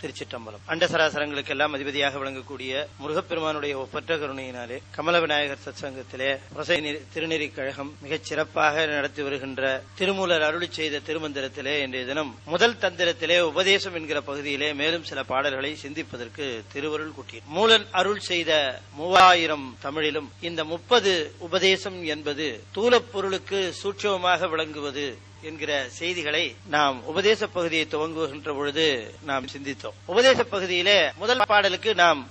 திருச்சிற்றம்பலம். அண்டசராசரங்களுக்கு எல்லாம் அதிபதியாக விளங்கக்கூடிய முருகப்பெருமானுடைய ஒப்பற்ற கருணையினாலே கமல விநாயகர் சத்சங்கத்திலே திருநெறி கழகம் மிகச் சிறப்பாக நடத்தி வருகின்ற திருமூலர் அருளி செய்த திருமந்திரத்திலே இன்றைய தினம் முதல் தந்திரத்திலே உபதேசம் என்கிற பகுதியிலே மேலும் சில பாடல்களை சிந்திப்பதற்கு திருவருள் கூட்டினார். மூலன் அருள் செய்த 3000 தமிழிலும் இந்த 30 உபதேசம் என்பது தூலப்பொருளுக்கு சூட்சமமாக விளங்குவது என்கிற செய்திகளை நாம் உபதேச பகுதியை துவங்குகின்ற பொழுது நாம் சிந்தித்தோம். உபதேச பகுதியிலே முதல் பாடலுக்கு நாம்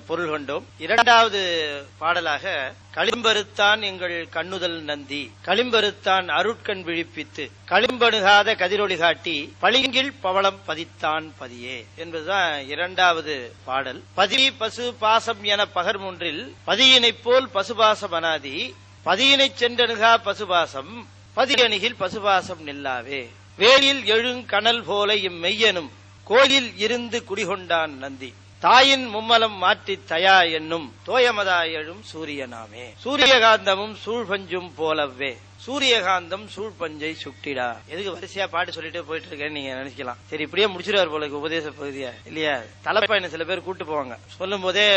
பொருள் கொண்டோம். இரண்டாவது பாடலாக களிம்பருத்தான் எங்கள் கண்ணுதல் நந்தி, களிம்பருத்தான் அருட்கண் விழிப்பித்து, களிம்பணுகாத கதிரொளி காட்டி, பளிங்கில் பவளம் பதித்தான் பதியே என்பதுதான் இரண்டாவது பாடல். பதி பசு பாசம் என பகர்மூன்றில் பதியினைப் போல் பசுபாசம் அனாதி, பதியினைச் சென்றணுகா பசுபாசம், பதியணிகில் பசுபாசம் நில்லாவே, வேலில் எழுங்கணல் போல இம்மெய்யனும் கோயில் இருந்து குடிகொண்டான் நந்தி, தாயின் மும்மலம் மாற்றி தயா என்னும் தோயமதா எழும் சூரியனாமே, சூரியகாந்தமும் சூழ்பஞ்சும் போலவே, சூரியகாந்தம் சூழ்பஞ்சை சுட்டிடா. எதுக்கு வரிசையா பாட்டு சொல்லிட்டு போயிட்டு இருக்கேன்னு நீங்க நினைக்கலாம். சரி, இப்படியே முடிச்சிருவார் போல உபதேச பகுதியா இல்லையா? தலைப்பயணம் சில பேர் கூட்டு போவாங்க. சொல்லும் போதே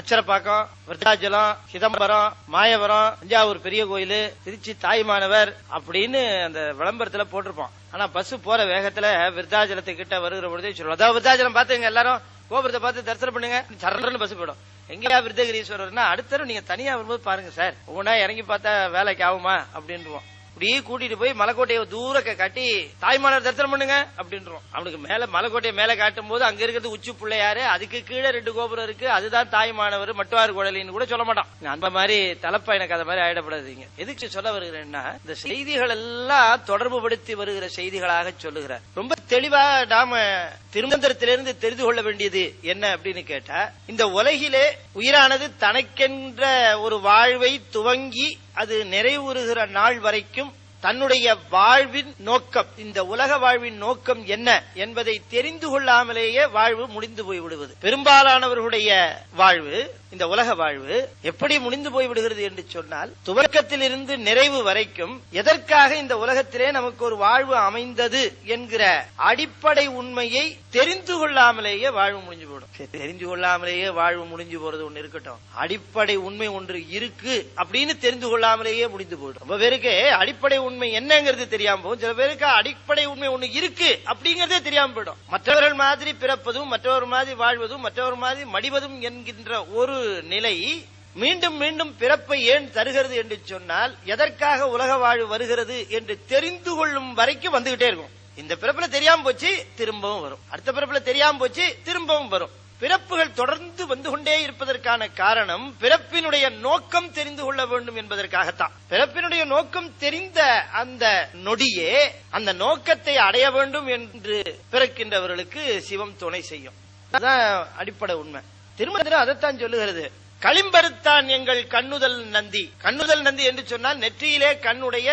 அச்சரப்பாக்கம், விருத்தாச்சலம், சிதம்பரம், மாயவரம், தஞ்சாவூர் பெரிய கோயில், திருச்சி தாய்மானவர் அப்படின்னு அந்த விளம்பரத்துல போட்டிருப்போம். ஆனா பஸ் போற வேகத்துல விருத்தாச்சலத்துக்கிட்ட வருகிற பொழுதே சொல்லுவோம், அதாவது விருத்தாச்சலம் பாத்துங்க, எல்லாரும் கோபுரத்தை பார்த்து தரிசனம் பண்ணுங்க, சரன்னு பஸ் போயிடும். எங்கயா விருத்தகிரீஸ்வரர்னா அடுத்த நீங்க தனியா வரும்போது பாருங்க சார், ஒவ்வொன்னா இறங்கி பார்த்தா வேலைக்கு ஆகுமா அப்படின்றோம். அப்படியே கூட்டிட்டு போய் மலைக்கோட்டையை தூர காட்டி தாய்மானவர் தரிசனம் பண்ணுங்க அப்படின்றோம். அவனுக்கு மேல மலைக்கோட்டையை மேல காட்டும் போது அங்க இருக்கிறது உச்சி பிள்ளையாரு, அதுக்கு கீழே 2 கோபுரம் இருக்கு, அதுதான் தாய்மானவர் மட்டுவாறு குழலின்னு கூட சொல்ல மாட்டான். அந்த மாதிரி தலப்பா எனக்கு அது மாதிரி ஆயிடப்படாதீங்க. எதுக்கு சொல்ல வருகிறேன்னா, இந்த செய்திகள் எல்லாம் தொடர்பு படுத்தி வருகிற செய்திகளாக சொல்லுகிறார். ரொம்ப தெளிவா நாம திருமந்திரத்திலிருந்து தெரிந்து கொள்ள வேண்டியது என்ன அப்படின்னு கேட்டா, இந்த உலகிலே உயிரானது தனக்கென்ற ஒரு வாழ்வை துவங்கி அது நிறைவுறுகிற நாள் வரைக்கும் தன்னுடைய வாழ்வின் நோக்கம், இந்த உலக வாழ்வின் நோக்கம் என்ன என்பதை தெரிந்து கொள்ளாமலேயே வாழ்வு முடிந்து போய் விடுவது. பெரும்பாலானவர்களுடைய வாழ்வு, இந்த உலக வாழ்வு எப்படி முடிந்து போய் விடுகிறது என்று சொன்னால், துவக்கத்திலிருந்து நிறைவு வரைக்கும் எதற்காக இந்த உலகத்திலே நமக்கு ஒரு வாழ்வு அமைந்தது என்கிற அடிப்படை உண்மையை தெரிந்து கொள்ளாமலேயே வாழ்வு முடிஞ்சு போடும். தெரிந்து கொள்ளாமலேயே வாழ்வு முடிஞ்சு போறது ஒண்ணு இருக்கட்டும், அடிப்படை உண்மை ஒன்று இருக்கு அப்படின்னு தெரிந்து கொள்ளாமலேயே முடிந்து போயிடும். ரொம்ப பேருக்கு அடிப்படை உண்மை என்னங்கிறது தெரியாம போகும், சில பேருக்கு அடிப்படை உண்மை ஒண்ணு இருக்கு அப்படிங்கறதே தெரியாம போயிடும். மற்றவர்கள் மாதிரி பிறப்பதும், மற்றவர் மாதிரி வாழ்வதும், மற்றவர் மாதிரி மடிவதும் என்கின்ற ஒரு நிலை மீண்டும் மீண்டும் பிறப்பை ஏன் தருகிறது என்று சொன்னால், எதற்காக உலக வாழ்வு வருகிறது என்று தெரிந்து கொள்ளும் வரைக்கும் வந்துகிட்டே இருக்கும். இந்த பிறப்புல தெரியாம போச்சு, திரும்பவும் வரும். அடுத்த பிறப்புல தெரியாம போச்சு, திரும்பவும் வரும். பிறப்புகள் தொடர்ந்து வந்து கொண்டே இருப்பதற்கான காரணம், பிறப்பினுடைய நோக்கம் தெரிந்து கொள்ள வேண்டும் என்பதற்காகத்தான். பிறப்பினுடைய நோக்கம் தெரிந்த அந்த நொடியே அந்த நோக்கத்தை அடைய வேண்டும் என்று பிறக்கின்றவர்களுக்கு சிவம் துணை செய்யும். அதுதான் அடிப்படை உண்மை. திருமந்திரம் அதைத்தான் சொல்லுகிறது. களிம்பருத்தான் எங்கள் கண்ணுதல் நந்தி. கண்ணுதல் நந்தி என்று சொன்னால் நெற்றியிலே கண்ணுடைய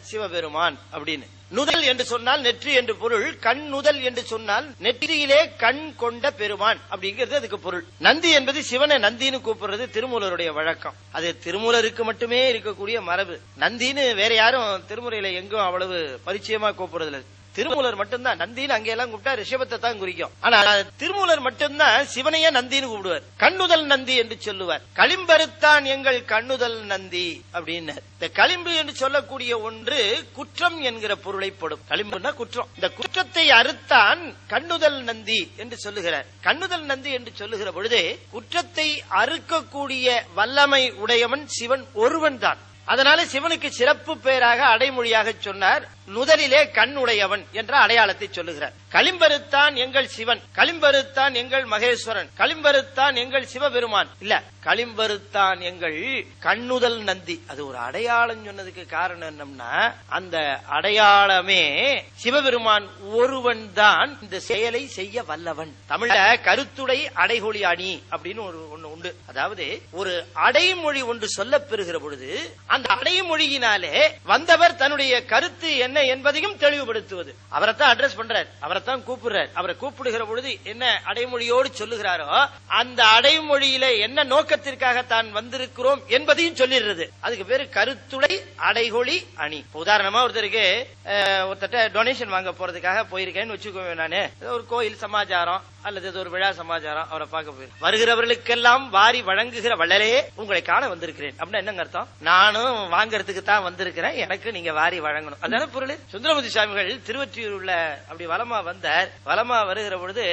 சிவபெருமான் அப்படின்னு. நுதல் என்று சொன்னால் நெற்றி என்று பொருள், கண்ணுதல் என்று சொன்னால் நெற்றியிலே கண் கொண்ட பெருமான் அப்படிங்கிறது அதுக்கு பொருள். நந்தி என்பது சிவனை நந்தின்னு கூப்பிடுறது திருமூலருடைய வழக்கம். அது திருமூலருக்கு மட்டுமே இருக்கக்கூடிய மரபு. நந்தின்னு வேற யாரும் திருமுறையில எங்கும் அவ்வளவு பரிச்சயமா கூப்பிடுறது. திருமூலர் மட்டும்தான் நந்தின்னு அங்க எல்லாம் கூப்பிட்டா ரிஷபத்தை தான் குறிக்கும். ஆனா திருமூலர் மட்டும்தான் சிவனையே நந்தின்னு கூப்பிடுவார். கண்ணுதல் நந்தி என்று சொல்லுவார். களிம்பருத்தான் எங்கள் கண்ணுதல் நந்தி அப்படின்னு. இந்த களிம்பு என்று சொல்லக்கூடிய ஒன்று குற்றம் என்கிற பொருளைப்படும். களிம்புன்னா குற்றம். இந்த குற்றத்தை அறுத்தான் கண்ணுதல் நந்தி என்று சொல்லுகிறார். கண்ணுதல் நந்தி என்று சொல்லுகிற பொழுது குற்றத்தை அறுக்கக்கூடிய வல்லமை உடையவன் சிவன் ஒருவன் தான். அதனால சிவனுக்கு சிறப்பு பெயராக அடைமொழியாக சொன்னார், நுதலிலே கண் உடையவன் என்ற அடையாளத்தை சொல்லுகிறார். களிம்பருத்தான் எங்கள் சிவன், களிம்பருத்தான் எங்கள் மகேஸ்வரன், களிம்பருத்தான் எங்கள் சிவபெருமான் இல்ல, களிம்பருத்தான் எங்கள் கண்ணுதல் நந்தி. அது ஒரு அடையாளம் சொன்னதுக்கு காரணம் என்னம்னா, அந்த அடையாளமே சிவபெருமான் ஒருவன் தான் இந்த செயலை செய்ய வல்லவன். தமிழ்ல கருத்துடை அடைகொழி அணி அப்படின்னு ஒண்ணு உண்டு. அதாவது ஒரு அடைமொழி ஒன்று சொல்ல பெறுகிற பொழுது அந்த அடைமொழியினாலே வந்தவர் தன்னுடைய கருத்து என்ன என்பதையும் தெளிவுபடுத்துவது. அவரைத்தான் அட்ரஸ் பண்றார், அவரைத்தான் கூப்பிடுறார். அவரை கூப்பிடுகிற பொழுது என்ன அடைமொழியோடு சொல்லுகிறாரோ அந்த அடைமொழியில என்ன நோக்கத்திற்காக தான் வந்திருக்கிறோம் என்பதையும் சொல்லிடுறது. அதுக்கு பேரு கருத்துடை அடைகொழி அணி. உதாரணமா ஒருத்தருக்கு ஒருத்தட்ட டொனேஷன் வாங்க போறதுக்காக போயிருக்கேன்னு வச்சுக்கோங்க. நானு ஒரு கோயில் சமாச்சாரம் அல்லது ஒரு விழா சமாச்சாரம், அவரை பார்க்க போய் வருகிறவர்களுக்கெல்லாம் வாரி வழங்குகிற வள்ளலே உங்களை காண வந்திருக்கிறேன் அப்படின்னா என்னங்க அர்த்தம்? நானும் வாங்கறதுக்கு தான் வந்திருக்கிறேன், எனக்கு நீங்க வாரி வழங்கணும், அதான பொருள். சுந்தரமூர்த்தி சுவாமிகள் திருவொற்றியூர் உள்ள அப்படி வலமா வந்தார். வலமா வருகிற பொழுது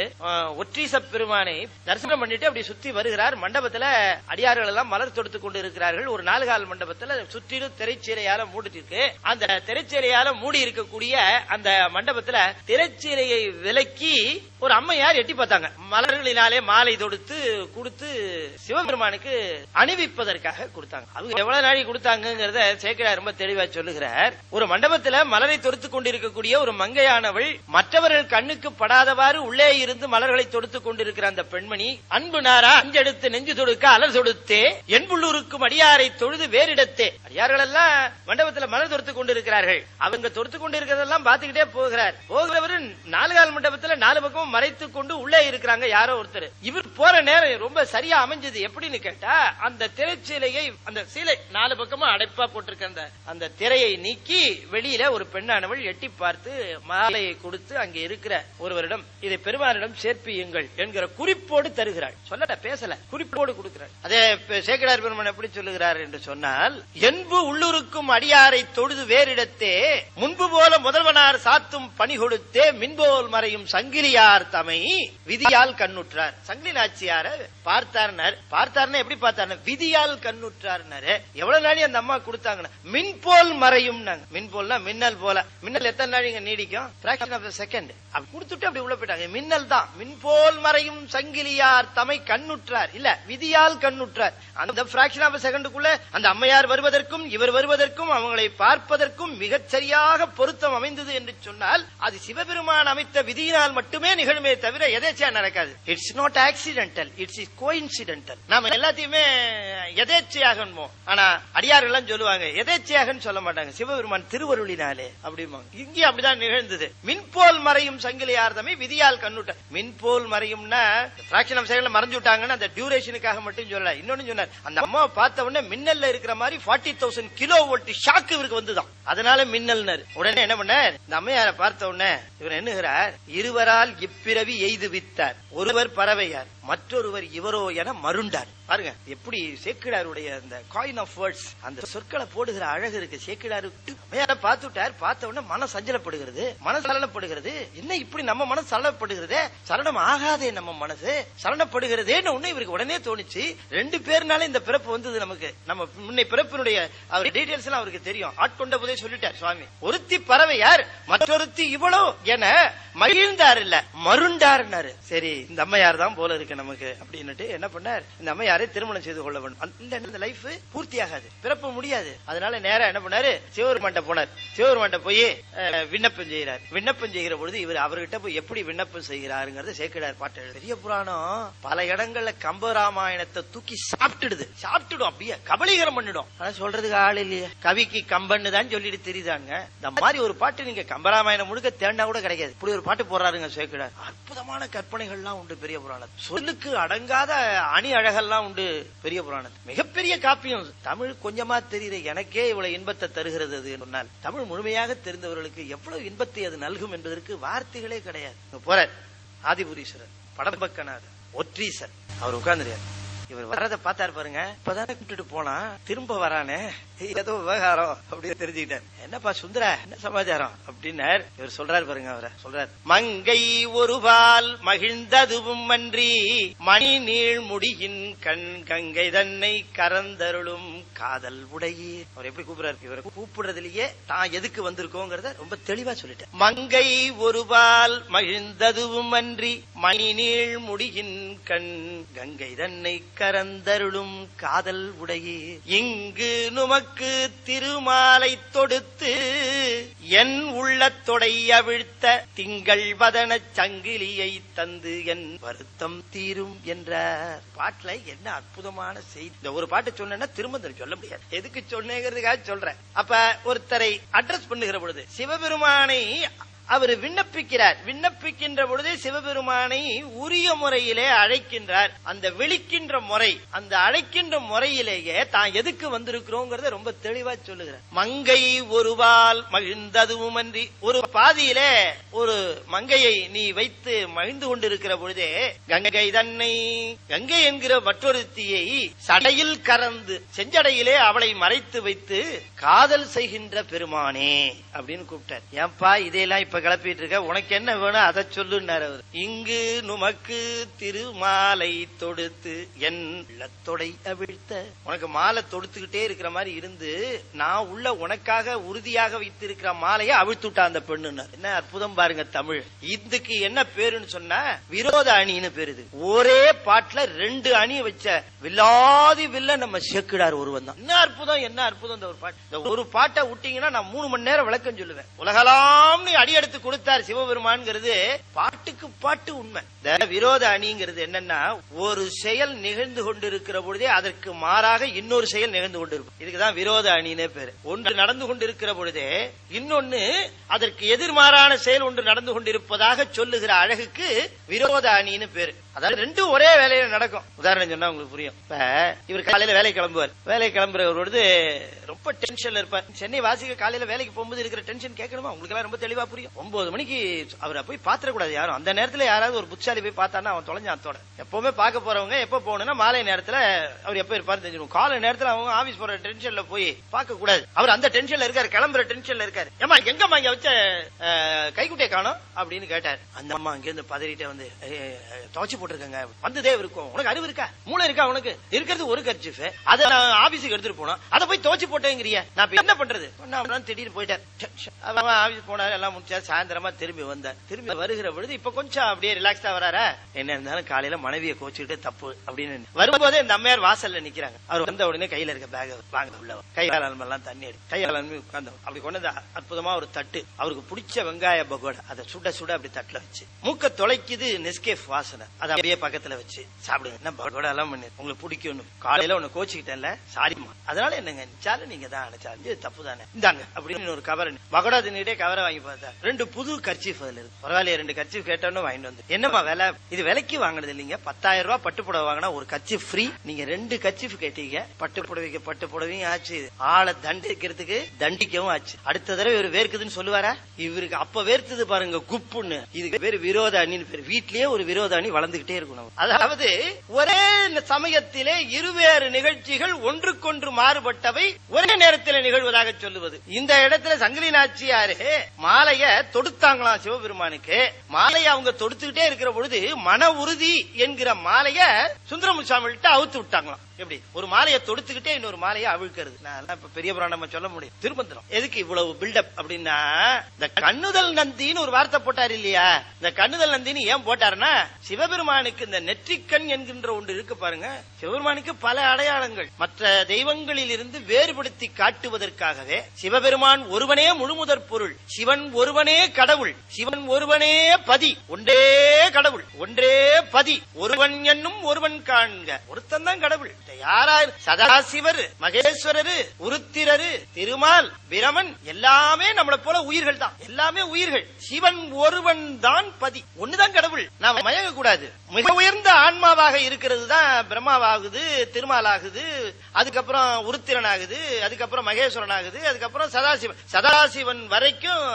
ஒற்றீச பெருமானை தரிசனம் பண்ணிட்டு அப்படி சுத்தி வருகிறார். மண்டபத்துல அடியார்கள் எல்லாம் மலர் தொடுத்து கொண்டு இருக்கிறார்கள். ஒரு 4 கால் மண்டபத்துல சுற்றிலும் திரைச்சீலையால மூடிட்டு இருக்கு. அந்த திரைச்சீலையால மூடி இருக்கக்கூடிய அந்த மண்டபத்துல திரைச்சீலையை விலக்கி ஒரு அம்மையார் எட்டி பார்த்தாங்க. மலர்களினாலே மாலை தொடுத்து கொடுத்து சிவபெருமானுக்கு அணிவிப்பதற்காக கொடுத்தாங்க. அவங்க எவ்வளவு நாளைக்கு கொடுத்தாங்கிறத சேக்கிழார் ரொம்ப தெளிவா சொல்லுகிறார். ஒரு மண்டபத்துல மலரை தொடுத்து கொண்டிருக்கக்கூடிய ஒரு மங்கையானவள் மற்றவர்கள் கண்ணுக்கு படாதவாறு உள்ளே இருந்து மலர்களை தொடுத்து கொண்டிருக்கிற அந்த பெண்மணி அன்பு நாரா அஞ்செடுத்து நெஞ்சு தொடுக்க அலர் தொடுத்தே என்புள்ளூருக்கும் அடியாரை தொழுது வேறிடத்தே. அடியார்கள் எல்லாம் மண்டபத்துல மலர் தொடுத்து கொண்டிருக்கிறார்கள். அவங்க தொடுத்து கொண்டிருக்கிறதெல்லாம் பார்த்துக்கிட்டே போகிறார். போகிறவர் 4 கால் மண்டபத்துல 4 பக்கமும் மறைத்துக் கொண்டு உள்ளே இருக்கிறாங்க யாரோ ஒருத்தர். இவர் போற நேரம் ரொம்ப சரியா அமைஞ்சது. எப்படின்னு கேட்டா, அந்த திரைச்சீலையை அந்த சீலை 4 பக்கமும் அடைப்பா போட்டிருக்க அந்த திரையை நீக்கி வெளியில ஒரு பெண்ணானவள் எட்டி பார்த்து மாலையை கொடுத்து அங்கே இருக்கிற ஒருவரிடம் இதை பெருமானிடம் சேர்ப்பியுங்கள் என்கிற குறிப்போடு தருகிறாள். சொல்லல, பேசல, குறிப்போடு கொடுக்கிறாள். அதே சேக்கிழார் பெருமான் எப்படி சொல்லுகிறார் என்று சொன்னால், என்பு உள்ளூருக்கும் அடியாரை தொழுது வேறிடத்தே முன்பு போல முதல்வனார் சாத்தும் பணி கொடுத்தே மின்போல் மறையும் சங்கிலியார் தமை விதியால் கண்ணுற்றார். சங்கிலி நாச்சியார பார்த்தார்னா எப்படி பார்த்தார்? விதியால் கண்ணுற்றார். எவ்வளவு நாளி அந்த அம்மா கொடுத்தாங்க? மின்போல் மறையும். மின்போல்னா மின்னல் போல. மின்னல் எத்தனை நாள் இங்க நீடிக்கும்? Fraction of second. அப்படி கொடுத்துட்டு அப்படி உள்ள போயிட்டாங்க. மின்னல் தான். மின்போல் மறையும் சங்கிலியார் தமை கண்ணுற்றார், இல்ல விதியால் கண்ணுற்றார். அந்த பிராக்ஷன் ஆஃப் செகண்டுக்குள்ள அந்த அம்மையார் வருவதற்கும் இவர் வருவதற்கும் அவங்களை பார்ப்பதற்கும் மிகச் சரியாக பொருத்தம் அமைந்தது என்று சொன்னால் அது சிவபெருமான் அமைத்த விதியினால் மட்டுமே நிகழுமே தவிர எதேச்சையா நடக்காது. It's not accidental, it's coincidental. நாம எல்லாத்தையுமே எதேச்சையாக. ஆனா அடியார்கள் சொல்லுவாங்க எதேச்சையாக சொல்ல மாட்டாங்க. சிவபெருமான் திருவருளினாலே அப்படிம்பாங்க. இங்கே அப்படிதான் நிகழ்ந்தது. மின்போல் மறையும் சங்கிலியார் தமை விதியால் கண்ணுற்றார். மின்போல் மறையும்னா பிராக்ஷன் ஆஃப் செகண்ட்ல மறைஞ்சு விட்டாங்கன்னா அந்த டியூரேஷனுக்காக மட்டும் சொல்லல. இன்னொன்னு சொன்னார், அந்த அம்மா பார்த்த உடனே மின்னல்ல இருக்கிற மாதிரி 40,000 கிலோ வோல்ட் ஷாக்கு இவருக்கு வந்துதான். அதனால மின்னல். உடனே என்ன பண்ண, இந்த அம்மையாரை பார்த்த உடனே இவர் என்னகிறார், இருவரால் இப்பிறவி எய்து வித்தார், ஒருவர் பறவையார் மற்றொருவர் இவரோ என மருண்டார். பாருங்க எப்படி சேக்கிழாருடைய அந்த காயின் ஆஃப் வேர்ட்ஸ், அந்த சொற்களை போடுகிற அழகு இருக்கு. சேக்கிழாரு பார்த்துட்டார். பார்த்த உடனே மனம் சஞ்சலப்படுகிறது, மனசு சலனப்படுகிறது. என்ன இப்படி நம்ம மனசு சலனப்படுகிறது? சலனம் ஆகாதே நம்ம மனசு சலனப்படுகிறதேன்னு ஒண்ணு இவருக்கு உடனே தோணுச்சு. 2 பேர்னால இந்த பிறப்பு வந்தது நமக்கு. நம்ம முன்னை பிறப்பினுடைய அவர் டீடைல்ஸ் எல்லாம் அவருக்கு தெரியும். ஆட்கொண்ட போதே சொல்லிட்டார் சுவாமி. ஒருத்தி பறவையார் மற்றொருத்தி இவ்வளோ என மகிழ்ந்தார், இல்ல மருண்டார். சரி, இந்த அம்மையார் தான் போல இருக்கு நமக்கு அப்படின்னுட்டு என்ன பண்ணார், இந்த அம்மையாரை திருமணம் செய்து கொள்ள வேண்டும். இந்த லைஃப் பூர்த்தி ஆகாது, பிறப்பு முடியாது. அதனால நேரா என்ன பண்ணாரு, சிவபெருமான்ட்ட போனார். சிவபெருமான்ட்ட போய் விண்ணப்பம் செய்கிறார். விண்ணப்பம் செய்கிற பொழுது இவர் அவர்கிட்ட போய் எப்படி விண்ணப்பம் செய்கிறாருங்கிறது சேக்கிழார் பாட்டு. பெரிய புராணம் பல இடங்கள்ல கம்பராமாயணத்தை தூக்கி சாப்பிட்டுடும், அப்படியே கபலீகரம் பண்ணிடும். ஆனா சொல்றதுக்கு ஆள் இல்லையே. கவிக்கு கம்பன்னு தான் சொல்லிட்டு தெரியுதாங்க. இந்த மாதிரி ஒரு பாட்டு நீங்க கம்பராமாயணம் முழுக்க தேண்டா கூட கிடைக்காது. இப்படி ஒரு பாட்டு போடுறாருங்க சேக்கிழார். அற்புதமான கற்பனைகள்லாம் உண்டு பெரிய புராணம். சொல்லுக்கு அடங்காத அணி அழகெல்லாம் உண்டு பெரிய புராணம். மிகப்பெரிய காப்பியம். தமிழ் கொஞ்சமா தெரியுது, எனக்கே இவ்வளவு இன்பத்தை தருகிறது அது சொன்னால், தமிழ் முழுமையாக தெரிந்தவர்களுக்கு எவ்வளவு இன்பத்தை அது நல்கும் என்பதற்கு வார்த்தைகளே கிடையாது. போற ஆதிபுரீஸ்வரர், படம்பக்கநாதர், ஒற்றீசர், அவர் உட்கார்ந்துருக்காரு. இவர் வர்றத பார்த்தாரு பாருங்க. இப்பதானே கூப்பிட்டு போனா திரும்ப வரானே, ஏதோ விவகாரம் அப்படின்னு தெரிஞ்சுக்கிட்டார். என்னப்பா சுந்தர, என்ன சமாச்சாரம் அப்படின்னார். இவர் சொல்றாரு பாருங்க. அவரை சொல்றாரு, மங்கை ஒருபால் மகிழ்ந்ததுவும் அன்றி மணி நீள் முடியின் கண் கங்கை தன்னை கரந்தருளும் காதல் உடையே. அவர் எப்படி கூப்பிடுறாரு, இவரை கூப்பிடுறதுலயே தான் எதுக்கு வந்திருக்கோங்கிறத ரொம்ப தெளிவா சொல்லிட்டேன். மங்கை ஒருபால் மகிழ்ந்ததுவும் அன்றி மணி நீள் முடியின் கண் கங்கை தன்னை கரந்தருளும் காதல் உடையே. இங்கு நுமக்கு திருமாலை தொடுத்து என் உள்ளத்தொடை அவிழ்த்த திங்கள் வதன சங்கிலியை தந்து என் வருத்தம் தீரும் என்ற பாட்டுல என்ன அற்புதமான செய்தி. இந்த ஒரு பாட்டு சொன்னா திரும்ப சொல்ல முடியாது, எதுக்கு சொன்னேங்கிறதுக்காக சொல்றேன். அப்ப ஒருத்தரை அட்ரஸ் பண்ணுகிற பொழுது சிவபெருமானை அவர் விண்ணப்பிக்கிறார். விண்ணப்பிக்கின்ற பொழுதே சிவபெருமானை உரிய முறையிலே அழைக்கின்றார். அந்த விழிக்கின்ற முறை, அந்த அழைக்கின்ற முறையிலேயே தான் எதுக்கு வந்திருக்கிறோங்கிறத ரொம்ப தெளிவா சொல்லுகிறார். மங்கை ஒருவால் மகிழ்ந்ததுவும் அன்றி, ஒரு பாதியிலே ஒரு மங்கையை நீ வைத்து மகிழ்ந்து கொண்டிருக்கிற பொழுதே கங்கை தன்னை, கங்கை என்கிற மற்றொருத்தியை சடையில் கறந்து செஞ்சடையிலே அவளை மறைத்து வைத்து காதல் செய்கின்ற பெருமானே அப்படின்னு கூப்பிட்டார். ஏன்பா இதையெல்லாம் இப்ப கிளப்பிட்டு இருக்க, உனக்கு என்ன வேணும் அதை சொல்லுன்னார் அவர். இங்கு நுமக்கு திருமாலை தொடுத்து என் உள்ளத்தொடை அவிழ்த்த, உனக்கு மாலை தொடுத்துக்கிட்டே இருக்கிற மாதிரி இருந்து நான் உள்ள உனக்காக உறுதியாக வைத்திருக்கிற மாலையை அவிழ்த்துட்டா அந்த பெண்ணு. என்ன அற்புதம் பாருங்க தமிழ். இதுக்கு என்ன பேருன்னு சொன்னா விரோத அணின்னு பேரு. ஒரே பாட்டுல 2 அணி வச்ச வில்லாதி வில்ல நம்ம சேர்க்கிறார் ஒருவன் தான். என்ன அற்புதம், என்ன அற்புதம் இந்த ஒரு பாட்டு. ஒரு பாட்டை விட்டீங்கன்னா நான் 3 மணி நேரம் விளக்கம் சொல்லுவேன். உலகலாம் அடி எடுத்து கொடுத்தார் சிவபெருமான்ங்கிறது பாட்டுக்கு பாட்டு உண்மை. விரோத அணிங்கிறது என்னன்னா, ஒரு செயல் நிகழ்ந்து கொண்டிருக்கிற பொழுதே அதற்கு மாறாக இன்னொரு செயல் நிகழ்ந்து கொண்டிருக்கும். இதுக்குதான் விரோத அணினே பேரு. ஒன்று நடந்து கொண்டிருக்கிற பொழுதே இன்னொன்னு அதற்கு எதிர்மாறான செயல் ஒன்று நடந்து கொண்டிருப்பதாக சொல்லுகிற அழகுக்கு விரோத அணின்னு பேரு. அதாவது 2 ஒரே வேலையில நடக்கும். உதாரணம் சொன்னா உங்களுக்கு புரியும். இப்ப இவர் காலையில வேலை கிளம்புவார். வேலை கிளம்புற பொழுது ரொம்ப டென்ஷன்ல இருப்பார். சென்னை வாசிக்க காலையில வேலைக்கு போகும்போது இருக்கிற டென்ஷன் கேட்கணுமா உங்களுக்கு எல்லாம் ரொம்ப தெளிவா புரியும். 9 மணிக்கு அவரை போய் பாத்திரக்கூடாது யாரும். அந்த நேரத்துல யாராவது ஒரு புத்தாலி போய் பார்த்தானா அவன் தொலைஞ்ச அத்தோட. எப்பவுமே பார்க்க போறவங்க எப்ப போகணும்னா மாலை நேரத்துல அவர் எப்ப இருப்பாரு தெரிஞ்சிடும். காலை நேரத்துல அவங்க ஆபீஸ் போற டென்ஷன்ல போய் பார்க்க கூடாது. அவர் அந்த டென்ஷன்ல இருக்காரு, கிளம்புற டென்ஷன்ல இருக்காரு. ஏமா எங்கம்மா இங்க வச்ச கைக்குட்டியை காணோம் அப்படின்னு கேட்டார். அந்த அம்மா அங்க இருந்து பதறிட்டே வந்து துவச்சு போட்டிருக்காங்க, வந்ததே இருக்கும், உனக்கு அறிவு இருக்கா, மூளை இருக்கா, உனக்கு இருக்கிறது ஒரு கர்ச்சிஃப், அதை நான் ஆபீஸுக்கு எடுத்துட்டு போனோம், அதை போய் துவச்சு போட்டேங்கிறிய, நான் என்ன பண்றது. திடீர்னு போயிட்டார். ஆபீஸ் போனாரு, எல்லாம் முடிச்சாரு. சாயந்தரமா திரும்பி வந்தார். திரும்பி வருகிற பொழுது இப்ப கொஞ்சம் அப்படியே ரிலாக்ஸா வராரா. என்ன இருந்தாலும் காலையில மனைவியை கோச்சுக்கிட்டு தப்பு அப்படின்னு வரும்போதே இந்த அம்மையார் வாசல்ல நிக்கிறாங்க. அவர் வந்த உடனே கையில இருக்க பேக வாங்க உள்ள கையாளெல்லாம் தண்ணி அடி கையாளு உட்கார்ந்து அப்படி கொண்டு அற்புதமா ஒரு தட்டு அவருக்கு பிடிச்ச வெங்காய பகோடா அதை சுட சுட அப்படி தட்டுல வச்சு மூக்க தொலைக்குது நெஸ்கேஃப் வாசனை அதை அப்படியே பக்கத்துல வச்சு சாப்பிடுங்க. என்ன பகோடா எல்லாம் பண்ணு உங்களுக்கு பிடிக்கும். காலையில உன்னை கோச்சுக்கிட்டேன்ல சாரிமா, அதனால என்னங்க நினைச்சாலும் நீங்க தான் அழைச்சாலும் தப்பு தானே, இந்தாங்க அப்படின்னு ஒரு கவர் பகோடா தின்னுட்டே கவரை வாங்கி பார்த்தா 2 புது கர்ச்சீஃப் அதுல இருக்கு. பரவாயில்லையே 2 கர்ச்சீஃப் கேட்டோன்னு வாங்கிட்டு வந்து. என்னமா வேலை, இது விலைக்கு வாங்கினது இல்லைங்க, 10,000 ரூபாய் பட்டு புடவை வாங்கினா ஒரு கர்ச்சீஃப் ஃப்ரீ, நீங்க 2 கர்ச்சீஃப் கேட்டீங்க, பட்டு புடவைக்கு பட்டு புடவையும் ஆச்சு, ஆளை தண்டிக்கிறதுக்கு தண்டிக்கவும் ஆச்சு. அடுத்த தடவை இவர் வேர்க்குதுன்னு சொல்லுவாரா, இவருக்கு அப்ப வேர்த்தது பாருங்க குப்புன்னு. இதுக்கு பேரு விரோத அணின்னு பேரு. வீட்லயே ஒரு விரோத அணி வளர்ந்துகிட்டே இருக்கணும். அதாவது ஒரே சமயத்திலே இருவேறு நிகழ்ச்சிகள் ஒன்றுக்கொன்று மாறுபட்டவை ஒரே நேரத்தில் நிகழ்வதாக சொல்லுவது. இந்த இடத்துல சங்கிலி நாச்சியாரு மாலைய தொடுத்தாங்களாம் சிவபெருமானுக்கு. மாலையை அவங்க தொடுத்துக்கிட்டே இருக்கிற பொழுது மன உறுதி என்கிற மாலைய சுந்தரமுசாமிகிட்ட அவுத்து விட்டாங்களாம். எப்படி ஒரு மாலையை தொடுத்துக்கிட்டே இன்னொரு மாலையை அவிழ்க்கிறது. நான் இப்ப பெரிய புராணமா சொல்ல முடியும். திருமந்திரம் எதுக்கு இவ்வளவு பில்டப் அப்படின்னா, இந்த கண்ணுதல் நந்தின்னு ஒரு வார்த்தை போட்டார் இல்லையா. இந்த கண்ணுதல் நந்தின்னு ஏன் போட்டாருன்னா, சிவபெருமானுக்கு இந்த நெற்றிக்கண் என்கின்ற ஒன்று இருக்கு பாருங்க. சிவபெருமானுக்கு பல அடையாளங்கள் மற்ற தெய்வங்களில் இருந்து வேறுபடுத்தி காட்டுவதற்காகவே சிவபெருமான் ஒருவனே முழுமுதற் பொருள், சிவன் ஒருவனே கடவுள், சிவன் ஒருவனே பதி, ஒன்றே கடவுள் ஒன்றே பதி, ஒருவன் என்னும் ஒருவன் காண்க, ஒருத்தன் தான் கடவுள். யாராரு சதாசிவர், மகேஸ்வரரு, உருத்திரரு, திருமால், பிரமன் எல்லாமே நம்மளை போல உயிர்கள் தான். எல்லாமே உயிர்கள். சிவன் ஒருவன் தான் பதி, ஒண்ணுதான் கடவுள். நாம் மயங்க கூடாது. மிக உயர்ந்த ஆன்மாவாக இருக்கிறது தான் பிரம்மாவாகுது, திருமால் ஆகுது, அதுக்கப்புறம் உருத்திரன் ஆகுது, அதுக்கப்புறம் மகேஸ்வரன் ஆகுது, அதுக்கப்புறம் சதாசிவன். சதாசிவன் வரைக்கும்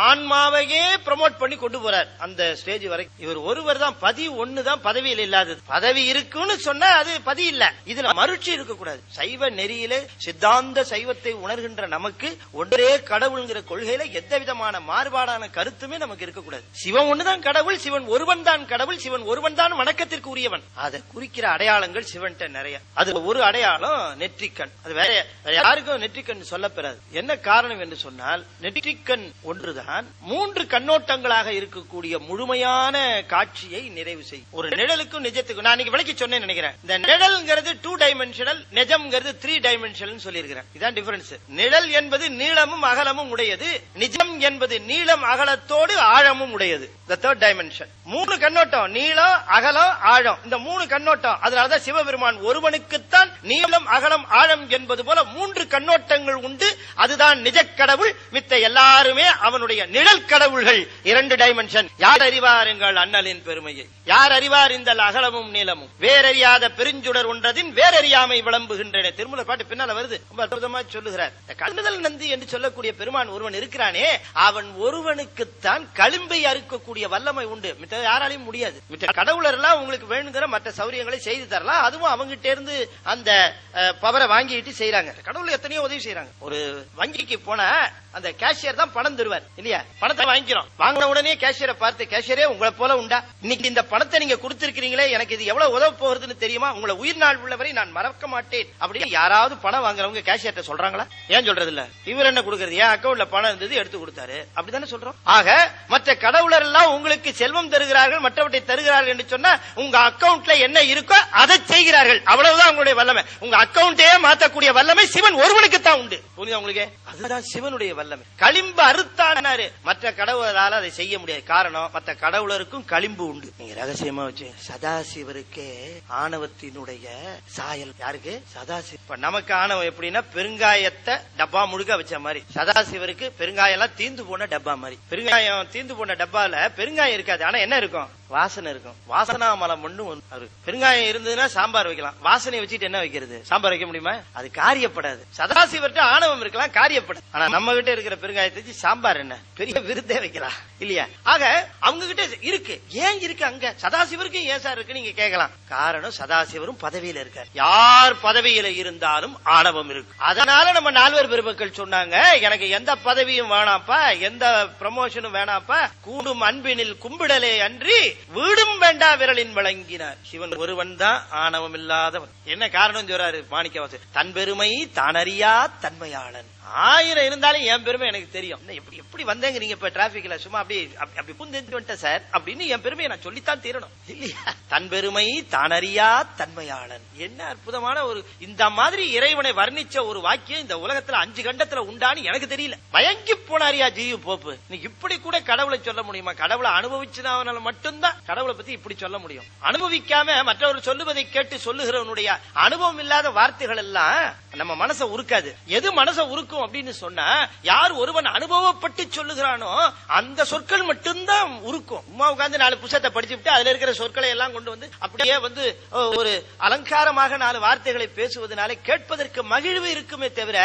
ஆன்மாவையே ப்ரமோட் பண்ணி கொண்டு போறார் அந்த ஸ்டேஜ் வரைக்கும். இவர் ஒருவர் தான் பதி, ஒண்ணுதான் பதவியில் இல்லாதது. பதவி இருக்குன்னு சொன்னா அது பதி இல்ல. இதுல மறுச்சி இருக்கக்கூடாது. சைவ நெறியிலே சித்தாந்த சைவத்தை உணர்கின்ற நமக்கு ஒன்றே கடவுள்ங்கிற கொள்கையில எந்த விதமான மாறுபாடான கருத்துமே நமக்கு இருக்கக்கூடாது. சிவன் ஒண்ணுதான் கடவுள், சிவன் ஒருவன் தான் கடவுள், சிவன் ஒருவன் தான் வணக்கத்திற்கு உரியவன். அதை குறிக்கிற அடையாளங்கள் சிவன்ட்ட நிறைய. அது ஒரு அடையாளம் நெற்றிக்கண். அது வேற யாருக்கும் நெற்றிக்கண் சொல்லப்பெறாது. என்ன காரணம் என்று சொன்னால், நெற்றிக்கண் ஒன்றுதான் 3 கண்ணோட்டங்களாக இருக்கக்கூடிய முழுமையான காட்சியை நிறைவு செய்யும். ஒரு நிழலுக்கும் நிஜத்துக்கும் நான் இன்னைக்கு விளக்கி சொன்னேன் நினைக்கிறேன். இந்த நிழல்ங்கிறது 2 டைமென்ஷனல், நிஜம்ங்கிறது 3 டைமென்ஷனல் சொல்லியிருக்கிறேன். இதான் டிஃபரன்ஸ். நிழல் என்பது நீளமும் அகலமும் உடையது, நிஜம் என்பது நீளம் அகலத்தோடு ஆழமும் உடையது. The third dimension. 3 கண்ணோட்டம், நீளம் அகலம் ஆழம். இந்த 3 கண்ணோட்டம். அதனாலதான் சிவபெருமான் ஒருவனுக்குத்தான் நீளம் அகலம் ஆழம் என்பது போல 3 கண்ணோட்டங்கள் உண்டு. அதுதான் நிஜ கடவுள். மித்த எல்லாருமே அவனுடைய முருகப்பெருமானுடைய நிழல் கடவுள்கள் 2 டைமென்ஷன். யார் அறிவார் எங்கள் அண்ணலின் பெருமையை, யார் அறிவார் இந்த அகலமும் நீளமும், வேறறியாத பெருஞ்சுடர் ஒன்றதின் வேறறியாமை விளம்புகின்றன. திருமூலர் பாட்டு பின்னால வருது, ரொம்ப அற்புதமா சொல்லுகிறார். கண்ணுதல் நந்தி என்று சொல்லக்கூடிய பெருமான் ஒருவன் இருக்கிறானே, அவன் ஒருவனுக்குத்தான் களிம்பை அறுக்கக்கூடிய வல்லமை உண்டு, மித்த யாராலையும் முடியாது. மித்த கடவுளர் எல்லாம் உங்களுக்கு வேணுங்கிற மற்ற சௌரியங்களை செய்து தரலாம், அதுவும் அவங்கிட்ட இருந்து அந்த பவரை வாங்கிட்டு செய்யறாங்க. கடவுள் எத்தனையோ உதவி செய்யறாங்க. ஒரு வங்கிக்கு போனா அந்த கேஷியர் தான் பணம் தருவார் இல்லையா, பணத்தை வாங்கிக்கிறோம். வாங்கின உடனே கேஷியரை பார்த்து, கேஷியரே உங்களை போல உண்டா, இன்னைக்கு இந்த பணத்தை நீங்க கொடுத்திருக்கீங்களே, எனக்கு இது எவ்வளவு உதவ போகிறதுன்னு தெரியுமா, உங்களை உயிர் நாள் உள்ளவரை நான் மறக்க மாட்டேன் அப்படின்னு யாராவது பணம் வாங்குறவங்க கேஷியர்ட்ட சொல்றாங்களா? ஏன் சொல்றது இல்ல? இவர் என்ன கொடுக்கறது, என் அக்கௌண்ட்ல பணம் இருந்தது எடுத்து கொடுத்தாரு அப்படித்தானே சொல்றோம். ஆக மற்ற கடவுளர் எல்லாம் உங்களுக்கு செல்வம் தருகிறார்கள், மற்றவற்றை தருகிறார்கள் என்று சொன்னா உங்க அக்கௌண்ட்ல என்ன இருக்கோ அதை செய்கிறார்கள், அவ்வளவுதான் உங்களுடைய வல்லமை. உங்க அக்கௌண்டே மாத்தக்கூடிய வல்லமை சிவன் ஒருவனுக்கு தான் உண்டு. புரியுதா உங்களுக்கு? அதுதான் சிவனுடைய வல்லமை. களிம்பு அறுத்தானாரு, மற்ற கடவுளால அதை செய்ய முடியாது. காரணம், மற்ற கடவுளருக்கும் களிம்பு உண்டு. நீங்க ரகசியமா வச்சு, சதாசிவருக்கே ஆணவத்தினுடைய சாயல். யாருக்கு? சதாசிவ. இப்ப நமக்கு ஆணவம் எப்படின்னா பெருங்காயத்தை டப்பா முழுக்க வச்ச மாதிரி, சதாசிவருக்கு பெருங்காயம் எல்லாம் தீந்து போன டப்பா மாதிரி. பெருங்காயம் தீந்து போன டப்பால பெருங்காயம் இருக்காது, ஆனா என்ன இருக்கும்? வாசனை இருக்கும். வாசனா மலம் ஒண்ணு. பெருங்காயம் இருந்ததுன்னா சாம்பார் வைக்கலாம், வாசனை வச்சுட்டு என்ன வைக்கிறது? சாம்பார் வைக்க முடியுமா? அது காரியப்படாது. சதாசிவர்கிட்ட ஆணவம் இருக்கலாம், காரியப்படாது. ஆனா நம்ம கிட்ட இருக்கிற பெருங்காயத்தை வச்சு சாம்பார் என்ன பெரிய விருந்தே வைக்கலாம் இல்லையா? ஆக அவங்க கிட்ட இருக்கு. ஏன் இருக்கு அங்க? சதாசிவருக்கு ஏன் சார் இருக்கு நீங்க கேட்கலாம். காரணம், சதாசிவரும் பதவியில இருக்கார். யார் பதவியில இருந்தாலும் ஆணவம் இருக்கு. அதனால நம்ம நால்வர் பெருமக்கள் சொன்னாங்க, எனக்கு எந்த பதவியும் வேணாப்பா, எந்த ப்ரமோஷனும் வேணாப்பா, கூடும் அன்பினில் கும்பிடலே அன்றி வீடும் வேண்டா விரலின் வழங்கினார். சிவன் ஒருவன் தான் ஆணவம் இல்லாதவன். என்ன காரணம் சொல்றாரு மாணிக்கவாசகர்? தன் பெருமை தானறியா தன்மையாளன். 1000 இருந்தாலும் என் பெருமை எனக்கு தெரியும். எப்படி வந்தேங்க நீங்க இப்ப டிராபிக்ல சும்மா அப்படி புந்து வந்துட்டேன் சார் அப்படின்னு என் பெருமையை நான் சொல்லித்தான் தீரணும் இல்லையா? தன் பெருமை தானறியா தன்மையாளன். என்ன அற்புதமான ஒரு இந்த மாதிரி இறைவனை வர்ணிச்ச ஒரு வாக்கியம் இந்த உலகத்துல 5 கண்டத்துல உண்டான்னு எனக்கு தெரியல. பயங்கி போனாரியா ஜீவ் போப்பு. இப்படி கூட கடவுளை சொல்ல முடியுமா? கடவுளை அனுபவிச்சதாவனால மட்டும்தான் கடவுளை பத்தி இப்படி சொல்ல முடியும். அனுபவிக்காம மற்றவர்கள் சொல்லுவதை கேட்டு சொல்லுகிறவனுடைய அனுபவம் இல்லாத வார்த்தைகள் எல்லாம் நம்ம மனசை உருக்காது. எது மனசை உருக்கும் அப்படின்னு சொன்னா, யார் ஒருவன் அனுபவப்பட்டு சொல்லுகிறானோ அந்த சொற்கள் மட்டும்தான் உருக்கும். உமா உட்கார்ந்து 4 புத்தகத்தை படிச்சுட்டு அதுல இருக்கிற சொற்களை எல்லாம் கொண்டு வந்து அப்படியே வந்து ஒரு அலங்காரமாக 4 வார்த்தைகளை பேசுவதனால கேட்பதற்கு மகிழ்வு இருக்குமே தவிர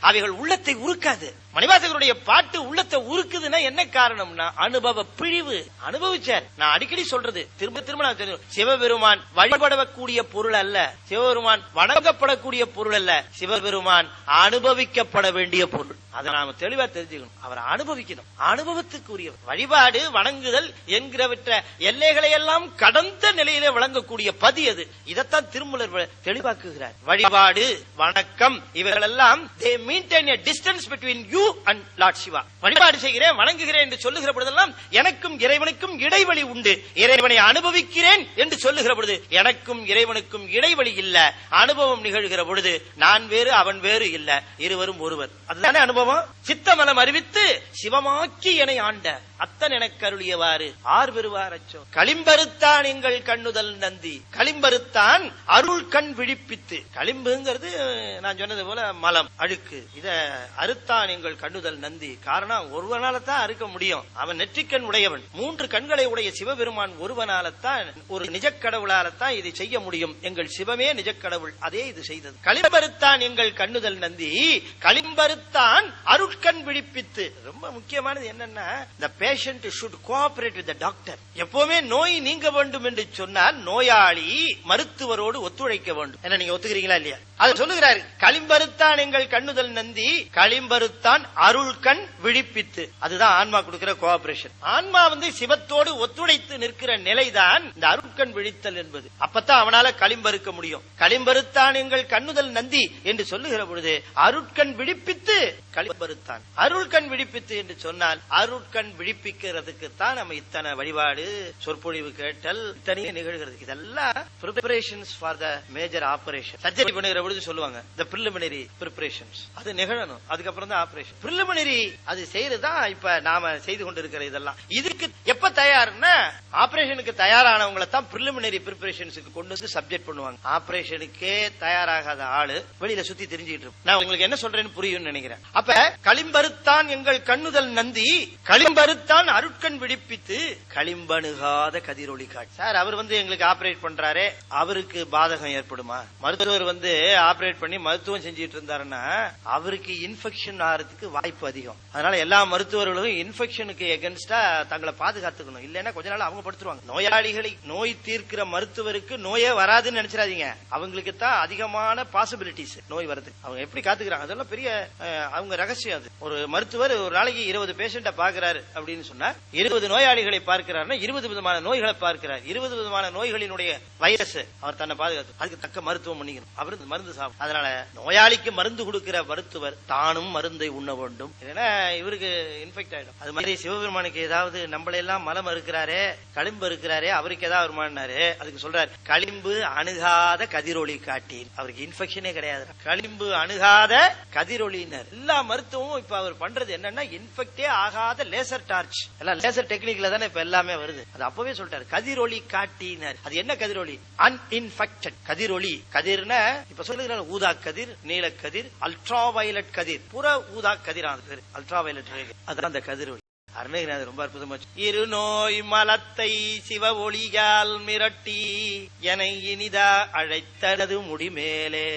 அவைகள் உள்ளத்தை உருக்காது. மணிவாசகருடைய பாட்டு உள்ளத்தை உருக்குதுன்னா என்ன காரணம்னா அனுபவ பிழிவு. அனுபவிச்சார். நான் அடிக்கடி சொல்றது திரும்ப திரும்ப, சிவபெருமான் வழிபடக்கூடிய பொருள் அல்ல, சிவபெருமான் வணங்கப்படக்கூடிய பொருள் அல்ல, சிவபெருமான் அனுபவிக்கப்பட வேண்டிய பொருள். அதை நாம தெளிவா தெரிஞ்சுக்கணும். அவர் அனுபவிக்கணும். அனுபவத்துக்குரிய வழிபாடு வணங்குதல் என்கிறவற்ற எல்லைகளை எல்லாம் கடந்த நிலையிலே வழங்கக்கூடிய பதி அது. இதைத்தான் திருமூலர் தெளிவாக்குகிறார். வழிபாடு வணக்கம் இவைகள் எல்லாம் they maintain a distance between you and Lord Shiva. வழிபாடு செய்கிறேன் வணங்குகிறேன் என்று சொல்லுகிற பொழுதெல்லாம் எனக்கும் இறைவனுக்கும் இடைவெளி உண்டு. இறைவனை அனுபவிக்கிறேன் என்று சொல்லுகிற பொழுது எனக்கும் இறைவனுக்கும் இடைவெளி இல்ல. அனுபவம் நிகழ்கிற பொழுது நான் வேறு அவன் வேறு இல்ல, இருவரும் ஒருவர். அதுதானே அனுபவம். சித்தமலம் அறிவித்து சிவமாக்கி என ஆண்ட அத்தன் எனக்கு அருளியவாறு ஆர் பெறுவார் அச்சோ. களிம்பருத்தான் எங்கள் கண்ணுதல் நந்தி. களிம்பருத்தான் அருள் கண் விழிப்பித்து. களிம்புங்கிறது நான் சொன்னது போல மலம் அழுக்கு. இத அறுத்தான் எங்கள் கண்ணுதல் நந்தி. காரணம், ஒருவனால தான் அறுக்க முடியும். அவன் நெற்றிக்கண் உடையவன். 3 கண்களை உடைய சிவபெருமான் ஒருவனால்தான், ஒரு நிஜக்கடவுளால்தான் இதை செய்ய முடியும். எங்கள் சிவமே நிஜக்கடவுள், அதே இது செய்தது. களிம்பருத்தான் எங்கள் கண்ணுதல் நந்தி. களிம்பருத்தான் அருட்கண் விழிப்பித்து. ரொம்ப முக்கியமானது என்னன்னா, the patient should cooperate with the doctor. எப்பவுமே நோய் நீங்க வேண்டும் என்று சொன்னால் நோயாளி மருத்துவரோடு ஒத்துழைக்க வேண்டும். என்ன நீங்க ஒத்துக்கிறீங்களா இல்லையா? அது சொல்லுகிறார். களிம்பருத்தான் எங்கள் கண்ணுதல் நந்தி, களிம்பருத்தான் அருள் கண் விழிப்பித்து. அதுதான் ஆன்மா கொடுக்கிற கோஆபரேஷன். ஆன்மா வந்து சிவத்தோடு ஒத்துழைத்து நிற்கிற நிலைதான் இந்த அருட்கண் விழித்தல் என்பது. அப்பதான் அவனால களிம்பருக்க முடியும். களிம்பருத்தான் எங்கள் கண்ணுதல் நந்தி என்று சொல்லுகிற பொழுது அருட்கண் விழிப்பித்து களிம்பருத்தான். அருள்கண் விழிப்பித்து என்று சொன்னால் அருட்கண் விழிப்பிக்கிறதுக்கு தான் நம்ம இத்தனை வழிபாடு சொற்பொழிவு கேட்டல் இத்தனையே நிகழ்கிறது. இதெல்லாம் preparations for the major operation. Surgery பண்ணுகிற பொழுது சொல்லுவாங்க the preliminary preparations. அது நிகழணும், அதுக்கப்புறம் தான் ஆபரேஷன். preliminary அது செய்யறதுதான் இப்ப நாம செய்து கொண்டிருக்கிற இதெல்லாம். இதுக்கு எப்ப தயார்னா ஆபரேஷனுக்கு தயாரானவங்களை தான் பிரிலிமினரி பிரிப்பரேஷன்ஸ்க்கு கொண்டு வந்து சப்ஜெக்ட் பண்ணுவாங்க. ஆபரேஷனுக்கே தயாராகாத ஆளு வெளியில சுத்தி தெரிஞ்சுக்கிட்டு இருக்கும். நான் உங்களுக்கு என்ன சொல்றேன்னு புரியும்னு நினைக்கிறேன். அப்ப களிம்பருத்தான் எங்கள் கண்ணுதல் நந்தி, களிம்பருத்தான் அருட்கண் விழிப்பித்து களிம்பணுகாத கதிரொளி காட்சி. சார் அவர் வந்து எங்களுக்கு ஆபரேட் பண்றாரு, அவருக்கு பாதகம் ஏற்படுமா? மருத்துவர் வந்து ஆபரேட் பண்ணி மருத்துவம் செஞ்சிட்டு இருந்தாருன்னா அவருக்கு இன்ஃபெக்ஷன் ஆகிறதுக்கு வாய்ப்பு அதிகம். அதனால எல்லா மருத்துவர்களும் இன்ஃபெக்ஷனுக்கு எகென்ஸ்டா தங்களை பாதுகாத்துக்கணும். இல்லைன்னா கொஞ்ச நாள் அவங்க படுத்துருவாங்க. நோயாளிகளை நோய் தீர்க்கிற மருத்துவருக்கு நோயே வராதுன்னு நினைச்சிடாதீங்க. அவங்களுக்கு தான் அதிகமான பாசிபிலிட்டிஸ் நோய் வருது. அவங்க எப்படி காத்துக்கிறாங்க அதெல்லாம் பெரிய அவங்க ரகசியம். அது ஒரு மருத்துவர் ஒரு நாளைக்கு 20 பேஷண்ட பாக்குறாரு அப்படின்னு சொன்னா 20 நோயாளிகளை பார்க்கிறாருன்னா 20 விதமான நோய்களை பார்க்கிறார். 20 விதமான நோய்களினுடைய வைரஸ் அவர் தன்னை பாதுகாத்து அதுக்கு தக்க மருத்துவம் பண்ணிக்கணும். அவர் மருந்து சாப்பிடும். அதனால நோயாளிக்கு மருந்து கொடுக்கிற மருத்துவர் தானும் மருந்தை உண்ண வேண்டும். இல்லைன்னா இவருக்கு இன்ஃபெக்ட் ஆயிடும். அது மாதிரி சிவபெருமானுக்கு ஏதாவது நம்மள எல்லாம் மலம் இருக்கிறாரே, களிம்பு இருக்கிறாரே, அவருக்கு ஏதாவது வருமானாரு அதுக்கு சொல்றாரு களிம்பு அணுகாத கதிரொளி காட்டின். அவருக்கு இன்ஃபெக்ஷனே கிடையாது. களிம்பு அணுகாத கதிரொளினர். எல்லா மருத்துவமும் இப்ப அவர் பண்றது என்னன்னா இன்ஃபெக்டே ஆகாத லேசர் டார்ச். எல்லாம் லேசர் டெக்னிக்ல தானே இப்ப எல்லாமே வருது. அது அப்பவே சொல்லிட்டாரு கதிரொளி காட்டினர். அது என்ன கதிரொளி? அன்இன்ஃபெக்டட் கதிரொளி. கதிர்னா இப்ப சொல்லுகிற ஊதா கதிர், நீல கதிர், அல்ட்ரா வயலட் கதிர், புற ஊதா கதிர். அல்ட்ரா வயலட் அதான் அந்த கதிரொளி. அருணகிரிநாதர் ரொம்ப அற்புதமா இரு நோய் மலத்தை சிவ ஒளியால் மிரட்டி எனை இனிதா அழைத்தது முடிமேலே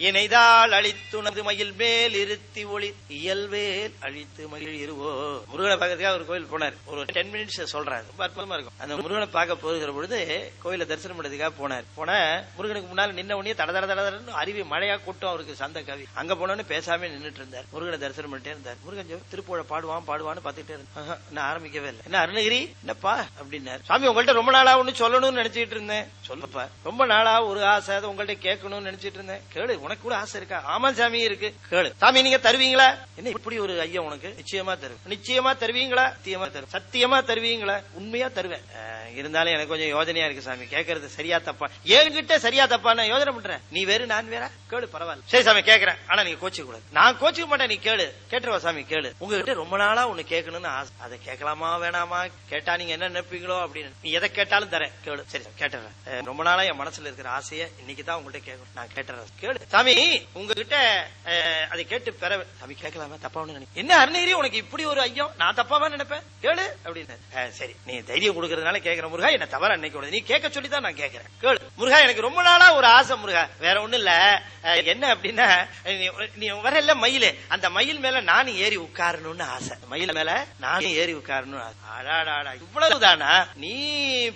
இணைதாள் அழித்துனது மயில் மேல் இருத்தி ஒளி இயல்வேல் அழித்து மயில் இருவோ. முருகனை பார்க்கறதுக்காக ஒரு கோயில் போனார். ஒரு 10 மினிட்ஸ் சொல்றாரு. ரொம்ப அற்புதமா இருக்கும். அந்த முருகனை பார்க்க போகிற பொழுது கோயில தரிசனம் பண்ணதுக்காக போனார். போன முருகனுக்கு முன்னால நின்ன உடனே தட தட தடன்னு அருவி மழையா கூட்டம் அவருக்கு சந்த கவி. அங்க போனோன்னு பேசாம நின்றுட்டு இருந்தார். முருகனை தரிசனம் பண்ணிட்டே இருந்தார். முருகன் திருப்புழ பாடுவான்னு பாத்துட்டே நான் ஆரம்பிக்கவே இல்லை. என்ன அருணகிரி என்னப்பா அப்படின்னாரு. சாமி உங்கள்ட்ட ரொம்ப நாளா ஒண்ணு சொல்லணும்னு நினைச்சிட்டு இருந்தேன். சொல்லப்பா ரொம்ப நாளா ஒரு ஆசை உங்கள்ட்ட கேட்கணும்னு நினைச்சிட்டு இருந்தேன். கேளு. உனக்கு கூட ஆசை இருக்கா? ஆமா சாமி இருக்கு. கேளு. சாமி நீங்க தருவீங்களா? என்ன இப்படி ஒரு ஐயா உனக்கு? நிச்சயமா தருவேன். நிச்சயமா தருவீங்களா? சத்தியமா தருவேன். சத்தியமா தருவீங்களா? உண்மையா தருவேன். இருந்தாலும் எனக்கு கொஞ்சம் யோஜனையா இருக்கு சாமி. கேட்கறது சரியா தப்பா? என்கிட்ட சரியா தப்பா நான் யோஜனை பண்றேன். நீ வேறு நான் வேற. கேளு. பரவாயில்ல. சரி சாமி கேட்கிறேன். ஆனா நீங்க கோச்சிக்க கூடாது. நான் கோச்சிக்க மாட்டேன். நீ கேளு. கேட்டுருவா சாமி. கேளு. உங்ககிட்ட ரொம்ப நாளா ஒண்ணு கேட்கணும்னு ஆசை. அதை கேட்கலாமா வேணாமா? கேட்டா நீங்க என்ன நினைப்பீங்களோ அப்படின்னு. நீ எதை கேட்டாலும் தரேன். கேளு. சரி கேட்டுறேன். ரொம்ப நாளா என் மனசுல இருக்கிற ஆசைய இன்னைக்கு தான் உங்கள்கிட்ட கேட்கணும். நான் கேட்டுறேன். கேளு சாமி. உங்ககிட்ட அதை கேட்டு பெற. சாமி கேட்கலாமா? தப்பா ஒண்ணு நினைக்க. என்ன அருணகிரி உனக்கு இப்படி ஒரு ஐயம்? நான் தப்பாவா நினைப்பேன்? கேளு அப்படின்னு. சரி நீ தைரியம் கொடுக்கறதுனால கேட்கிற முருகா. என்ன தவற நினைக்க. நீ கேட்க சொல்லிதான் நான் கேட்கிறேன். கேளு முருகா. எனக்கு ரொம்ப நாளா ஒரு ஆசை முருகா. வேற ஒண்ணு இல்ல. என்ன அப்படின்னா நீ வரல மயில். அந்த மயில் மேல நானும் ஏறி உட்காரணும்னு ஆசை. மயில் மேல நானும் ஏறி உட்காரணும். இவ்வளவுதானா? நீ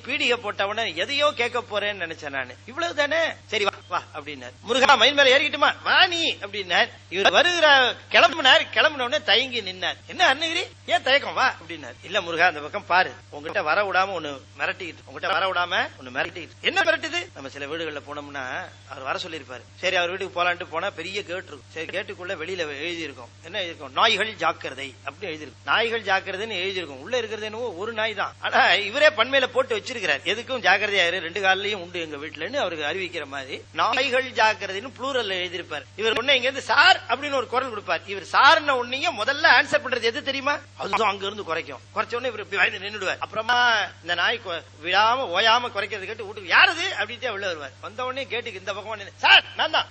பீடிகை போட்டவன எதையோ கேட்க போறேன்னு நினைச்சேன் நானு. இவ்வளவுதானே? சரி வா அப்படின்னாரு. முருகா மயில் மேல ஏறிக்கிட்டுமா? வா நீ அப்படின்னார். இவர் வருகிற கிளம்பின தயங்கி நின்னார். என்ன அருணகிரி ஏன் தயக்கம்? வா அப்படின்னாரு. இல்ல முருகா அந்த பக்கம் பாரு. உங்ககிட்ட வர விடாம ஒண்ணு மிரட்டிக்கிட்டு. உங்ககிட்ட வர விடாம ஒண்ணு மிரட்டிக்கிட்டு. என்ன மிரட்டுது? நம்ம சில வீடுகள்ல போனோம்னா அவர் வர சொல்லிருப்பாரு. சரி அவர் வீட்டுக்கு போலான்ட்டு போனா பெரிய கேட் இருக்கும். சரி கேட்டுக்குள்ள வெளியில எழுதி இருக்கும். என்ன எழுதிருக்கும்? நாய்கள் ஜாக்கிரதை அப்படி எழுதிருக்கும். நாய்கள் ஜாக்கிரதைன்னு எழுதிருக்கும். உள்ள இருக்கிறது என்னவோ ஒரு நாய் தான். ஆனா இவரே பண்மையில போட்டு வச்சிருக்கிறார். எதுக்கும் ஜாக்கிரதையா இரு, 2 காலையும் உண்டு எங்க வீட்டுலன்னு அவருக்கு அறிவிக்கிற மாதிரி நாய்கள் ஜாக்கிரதைன்னு ப்ளூரல்ல எழுதிருப்பாரு. இவர் ஒண்ணு இங்க இருந்து சார் அப்படின்னு ஒரு குரல் கொடுப்பார். இவர் சார்ன உடனே முதல்ல ஆன்சர் பண்றது எது தெரியுமா? அதுதான் அங்க இருந்து குறைக்கும். குறைச்ச உடனே இவர் இப்படி நின்றுடுவார். அப்புறமா இந்த நாய் விடாம ஓயாம குறைக்கிறது கேட்டு வீட்டுக்கு யாருது அப்படின்ட்டு உள்ள வருவார். வந்த உடனே கேட்டுக்கு இந்த பக்கமா சார் நான் தான்.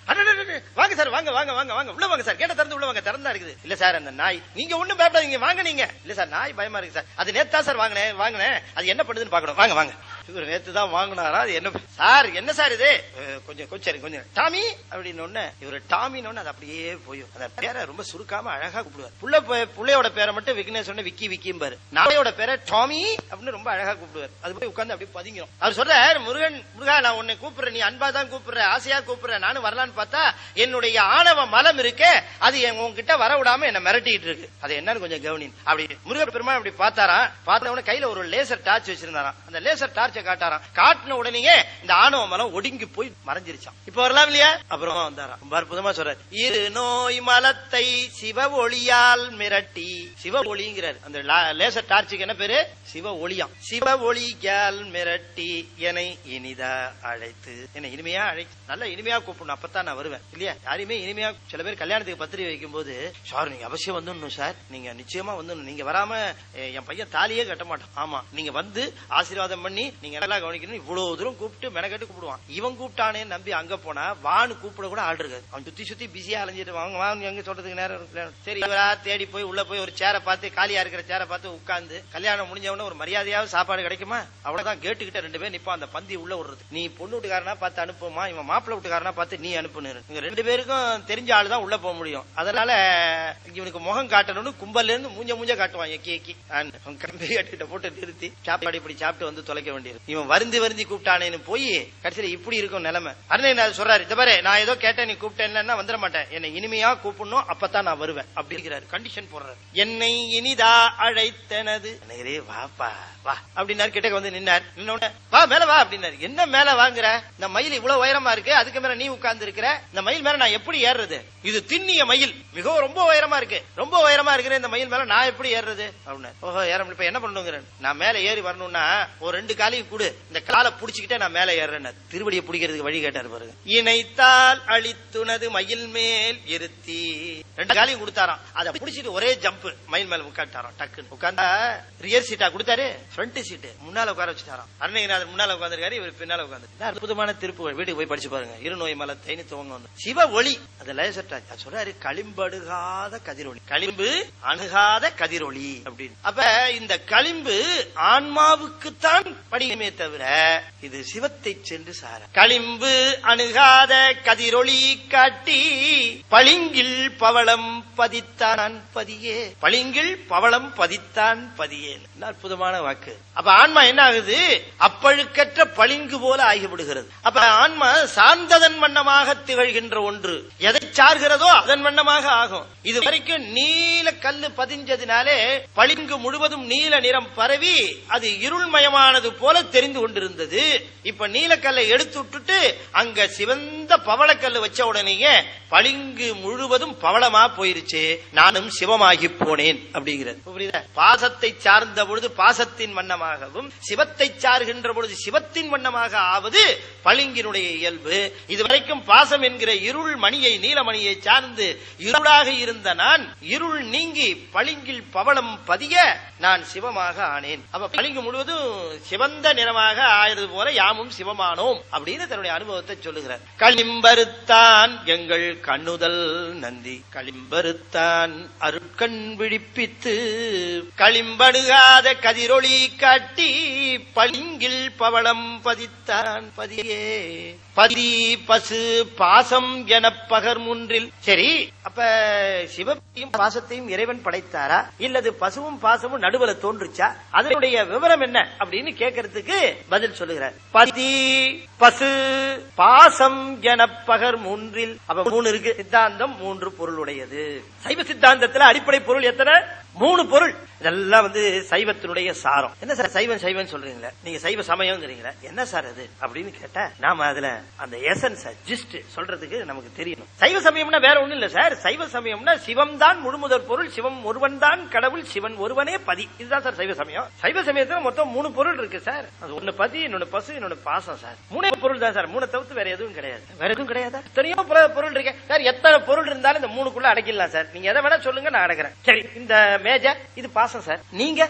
வாங்க சார் வாங்க வாங்க வாங்க வாங்க உள்ள வாங்க சார். கேட்ட திறந்து உள்ள வாங்க. திறந்தா இருக்குது. இல்ல சார் அந்த நாய் நீங்க ஒண்ணும் பயப்படாதீங்க வாங்க. நீங்க இல்ல சார் நாய் பயமா இருக்கு சார். அது நேத்து தான் சார் வாங்கினேன். அது என்ன பண்ணுதுன்னு பாக்கணும். வாங்க வாங்க. இவர் நேத்து தான் வாங்கினாரா? அது என்ன சார்? என்ன சார் இது? கொஞ்சம் டாமி அப்படின்னு இவரு டாமின்னு அது அப்படியே போயும். அந்த பேரை ரொம்ப சுருக்காம அழகா கூப்பிடுவார். புள்ளையோட பேரை மட்டும் விக்னேஷ் விக்கி விக்கிம்பாரு. நாயோட பேரை டாமி அப்படின்னு ரொம்ப அழகா கூப்பிடுவார். அது போய் உட்கார்ந்து அப்படியே பதிங்கும். அவர் சொல்றார் முருகா நான் உன்னை கூப்பிடுறேன். நீ அன்பா தான் கூப்பிடுற, ஆசையா கூப்பிடுற. நானும் வரலான்னு பார்த்தா என்னுடைய ஆணவ மலம் இருக்கு. அது உங்ககிட்ட வர விடாம என்ன மிரட்டிட்டு இருக்கு. அது என்னன்னு கொஞ்சம் கவனி அப்படி. முருக பெருமாள் அப்படி பார்த்தாராம். பார்த்த கையில ஒரு லேசர் டார்ச் வச்சிருந்தாராம். அந்த லேசர் டார்ச் டார்ச்சை காட்டாராம். காட்டின உடனே இந்த ஆணவ மலம் ஒடுங்கி போய் மறைஞ்சிருச்சான். இப்ப வரலாம் இல்லையா? அப்புறம் வந்தாராம். ரொம்ப அற்புதமா சொல்றாரு. இரு நோய் மலத்தை சிவ ஒளியால் மிரட்டி. சிவ ஒளிங்கிறார். அந்த லேசர் டார்ச்சுக்கு என்ன பேரு? சிவ ஒளியாம். சிவ ஒளியால் மிரட்டி என்னை இனிதா அழைத்து, என்னை இனிமையா அழைத்து, நல்ல இனிமையா கூப்பிடணும், அப்பதான் நான் வருவேன் இல்லையா? யாரையுமே இனிமையா, சில பேர் கல்யாணத்துக்கு பத்திரிகை வைக்கும் போது, சார் நீங்க அவசியம் வந்துடணும் சார், நீங்க நிச்சயமா வந்துடணும், நீங்க வராம என் பையன் தாலியே கட்ட மாட்டான். ஆமா, நீங்க வந்து ஆசீர்வாதம் பண்ணி நீங்க நல்லா கவனிக்கணும். இவ்வளவு தூரம் கூப்பிட்டு மெனக்கட்டு கூப்பிடுவான். இவன் கூப்பிட்டானே நம்பி அங்க போனா வான்னு கூப்பிட கூட ஆள் இருக்காது. அவன் சுத்தி சுத்தி பிஸியா அலைஞ்சிட்டு வாங்க வாங்க எங்க சொல்றதுக்கு நேரம். சரி, இவரா தேடி போய் உள்ள போய் ஒரு சேரை பார்த்து, காலியா இருக்கிற சேரை பார்த்து உட்கார்ந்து, கல்யாணம் முடிஞ்சவன ஒரு மரியாதையாவது சாப்பாடு கிடைக்குமா? அவ்வளவுதான். கேட்டுக்கிட்ட 2 பேர் நிப்பா அந்த பந்தி உள்ள விடுறது. நீ பொண்ணு வீட்டுக்காரனா பார்த்து அனுப்புமா, இவன் மாப்பிள்ளை வீட்டுக்காரனா பார்த்து நீ அனுப்புன்னு. இவங்க 2 பேருக்கும் தெரிஞ்ச ஆளு தான் உள்ள போக முடியும். அதனால இவனுக்கு முகம் காட்டணும்னு கும்பல்ல இருந்து மூஞ்ச காட்டுவான். எக்கி கம்பி கட்டிட்ட போட்டு நிறுத்தி சாப்பாடு இப்படி சாப்பிட்டு வந்து தொலைக்க வேண்டியது. இவன் வருந்தி கூப்பிட்டானேன்னு போய் கடைசியில இப்படி இருக்கும் நிலைமை. அருணகிரிநாதர் சொல்றாரு, இந்த பாரு, நான் ஏதோ கேட்டேன், நீ கூப்பிட்டேன்னா வந்துட மாட்டேன், என்னை இனிமையா கூப்பிடணும், அப்பதான் நான் வருவேன் அப்படி இருக்கிறாரு. கண்டிஷன் போடுறாரு. என்னை இனிதா அழைத்தனது வாப்பா வா அப்படின்னாரு. கிட்ட வந்து நின்னார். நின்ன வா மேல வா அப்படின்னாரு. என்ன மேல வாங்குற? இந்த மயில் இவ்வளவு உயரமா இருக்கு, அதுக்கு மேல நீ உட்கார்ந்து இருக்கிற, இந்த மயில் மேல நான் எப்படி ஏறுறது? இது திண்ணிய மயில், மிகவும் ரொம்ப உயரமா இருக்கு, ரொம்ப உயரமா இருக்கிற இந்த மயில் மேல நான் எப்படி ஏறுறது அப்படின்னாரு. ஓஹோ, ஏற இப்ப என்ன பண்ணுங்கிறேன், நான் மேல ஏறி வரணும்னா ஒரு 2 காலையும் கூடு, இந்த காலை புடிச்சுக்கிட்டே நான் மேல ஏறேன். திருவடியை பிடிக்கிறதுக்கு வழி கேட்டாரு பாருங்க. இணைத்தால் அழித்துனது மயில் மேல் இருத்தி. 2 காலையும் கொடுத்தாராம். அதை பிடிச்சிட்டு ஒரே ஜம்ப் மயில் மேல உட்காந்துட்டாராம். டக்குன்னு உட்கார்ந்தா ரியர் சீட்டா கொடுத்தாரு, ஃப்ரண்ட் சீட்டு முன்னால உட்கார வச்சுட்டாராம். அருணகிரிநாதர் முன்னால உட்கார்ந்திருக்காரு, இவர் பின்னால உட்கார்ந்து. அற்புதமான திருப்புகள், வீட்டுக்கு போய் படிச்சு பாருங்க. இருநோய் மலத்தைன்னு துவங்க வந்து சிவ ஒளி. அது லேசர் டார்ச் சொல்றாரு, களிம்படுகாத கதிரொளி, களிம்பு அணுகாத கதிரொளி அப்படின்னு. அப்ப இந்த களிம்பு ஆன்மாவுக்குத்தான் படிக்குமே தவிர இது சிவத்தை சென்று சார. களிம்பு அணுகாத கதிரொளி காட்டி பளிங்கில் பவளம் பதித்தான் பதியே. பளிங்கில் பவளம் பதித்தான் பதியே. அற்புதமான வாக்கு. அப்ப ஆன்மா என்ன ஆகுது? அப்பழுக்கற்ற பளிங்கு போல ஆகிவிடுகிறது. அப்ப ஆன்மா சார்ந்ததன் வண்ணமாக திகழ்கின்ற ஒன்று. எதை சார்கிறதோ அதன் வண்ணமாக ஆகும். இது வரைக்கும் நீல கல்லு பதிஞ்சதினாலே பளிங்கு முழுவதும் நீல நிறம் பரவி அது இருள்மயமானது போல தெரிந்து கொண்டிருந்தது. இப்ப நீலக்கல்லை எடுத்து விட்டுட்டு அங்க சிவந்த பவளக்கல்லு வச்ச உடனேயே பளிங்கு முழுவதும் பவளமா போயிருச்சு. நானும் சிவமாகி போனேன் அப்படிங்கிறது. பாசத்தை சார்ந்த பொழுது பாசத்தின் வண்ணமாகவும், சிவத்தை சார்கின்ற பொழுது சிவத்தின் வண்ணமாக ஆவது பளிங்கினுடைய இயல்பு. இதுவரைக்கும் பாசம் என்கிற இருள் மணியை, நீலமணியை சார்ந்து இருளாக இருந்த நான் இருள் நீங்கி பளிங்கில் பவளம் பதிய நான் சிவமாக ஆனேன். அப்ப பளிங்கு முழுவதும் சிவந்த நிறமாக ஆயிரது போல யாமும் சிவமானோம் அப்படின்னு தன்னுடைய அனுபவத்தை சொல்லுகிறார். களிம்பருத்தான் எங்கள் கண்ணுதல் நந்தி, களிம்பருத்தான் அருட்கண் விழிப்பித்து, களிம்படுகாத கதிரொளி காட்டி பளிங்கில் பவளம் பதித்தான் பதியே. பதி பசு பாசம் என பகர் முன்றில். சரி, அப்ப சிவத்தையும் பாசத்தையும் இறைவன் படைத்தாரா, இல்லது பசுவும் பாசமும் நடுவுல தோன்றுச்சா? அதனுடைய விவரம் என்ன அப்படின்னு கேட்கறதுக்கு பதில் சொல்லுகிறார். பதி பசு பாசம் என பகர் மூன்றில். அப்ப 3 இருக்கு. சித்தாந்தம் 3 பொருளுடையது. சைவ சித்தாந்தத்துல அடிப்படை பொருள் எத்தனை? 3 பொருள். இதெல்லாம் சைவத்தினுடைய சாரம். என்ன சார் சைவம் சொல்றீங்களா, நீங்க சைவ சமயம்ங்கிறீங்களா, என்ன சார் அது அப்படின்னு கேட்டா, நாம அதுல அந்த எசன்ஸ் ஜஸ்ட் சொல்றதுக்கு நமக்கு தெரியணும். சைவ சமயம்னா வேற ஒண்ணும் இல்ல சார். சைவ சமயம்னா சிவம் தான் முழுமுதற் பொருள், சிவம் ஒருவன் தான் கடவுள், சிவன் ஒருவனே பதி. இதுதான் சார் சைவ சமயம். சைவ சமயத்துல மொத்தம் 3 பொருள் இருக்கு சார். அது ஒண்ணு பதி, இன்னொன்னு பசு, இன்னொன்னு பாசம் சார். 3 பொருள் தான் சார். 3 தவிர்த்து வேற எதுவும் கிடையாது. வேற எதுவும் கிடையாது. எத்தனையோ பொருள் இருக்கு சார். எத்தனை பொருள் இருந்தாலும் இந்த 3க்குள்ள அடக்கிடலாம் சார். நீங்க எதை வேணா சொல்லுங்க, நான் அடக்கிறேன். சரி, இந்த மேஜர் இது பாசம் சார். நீங்க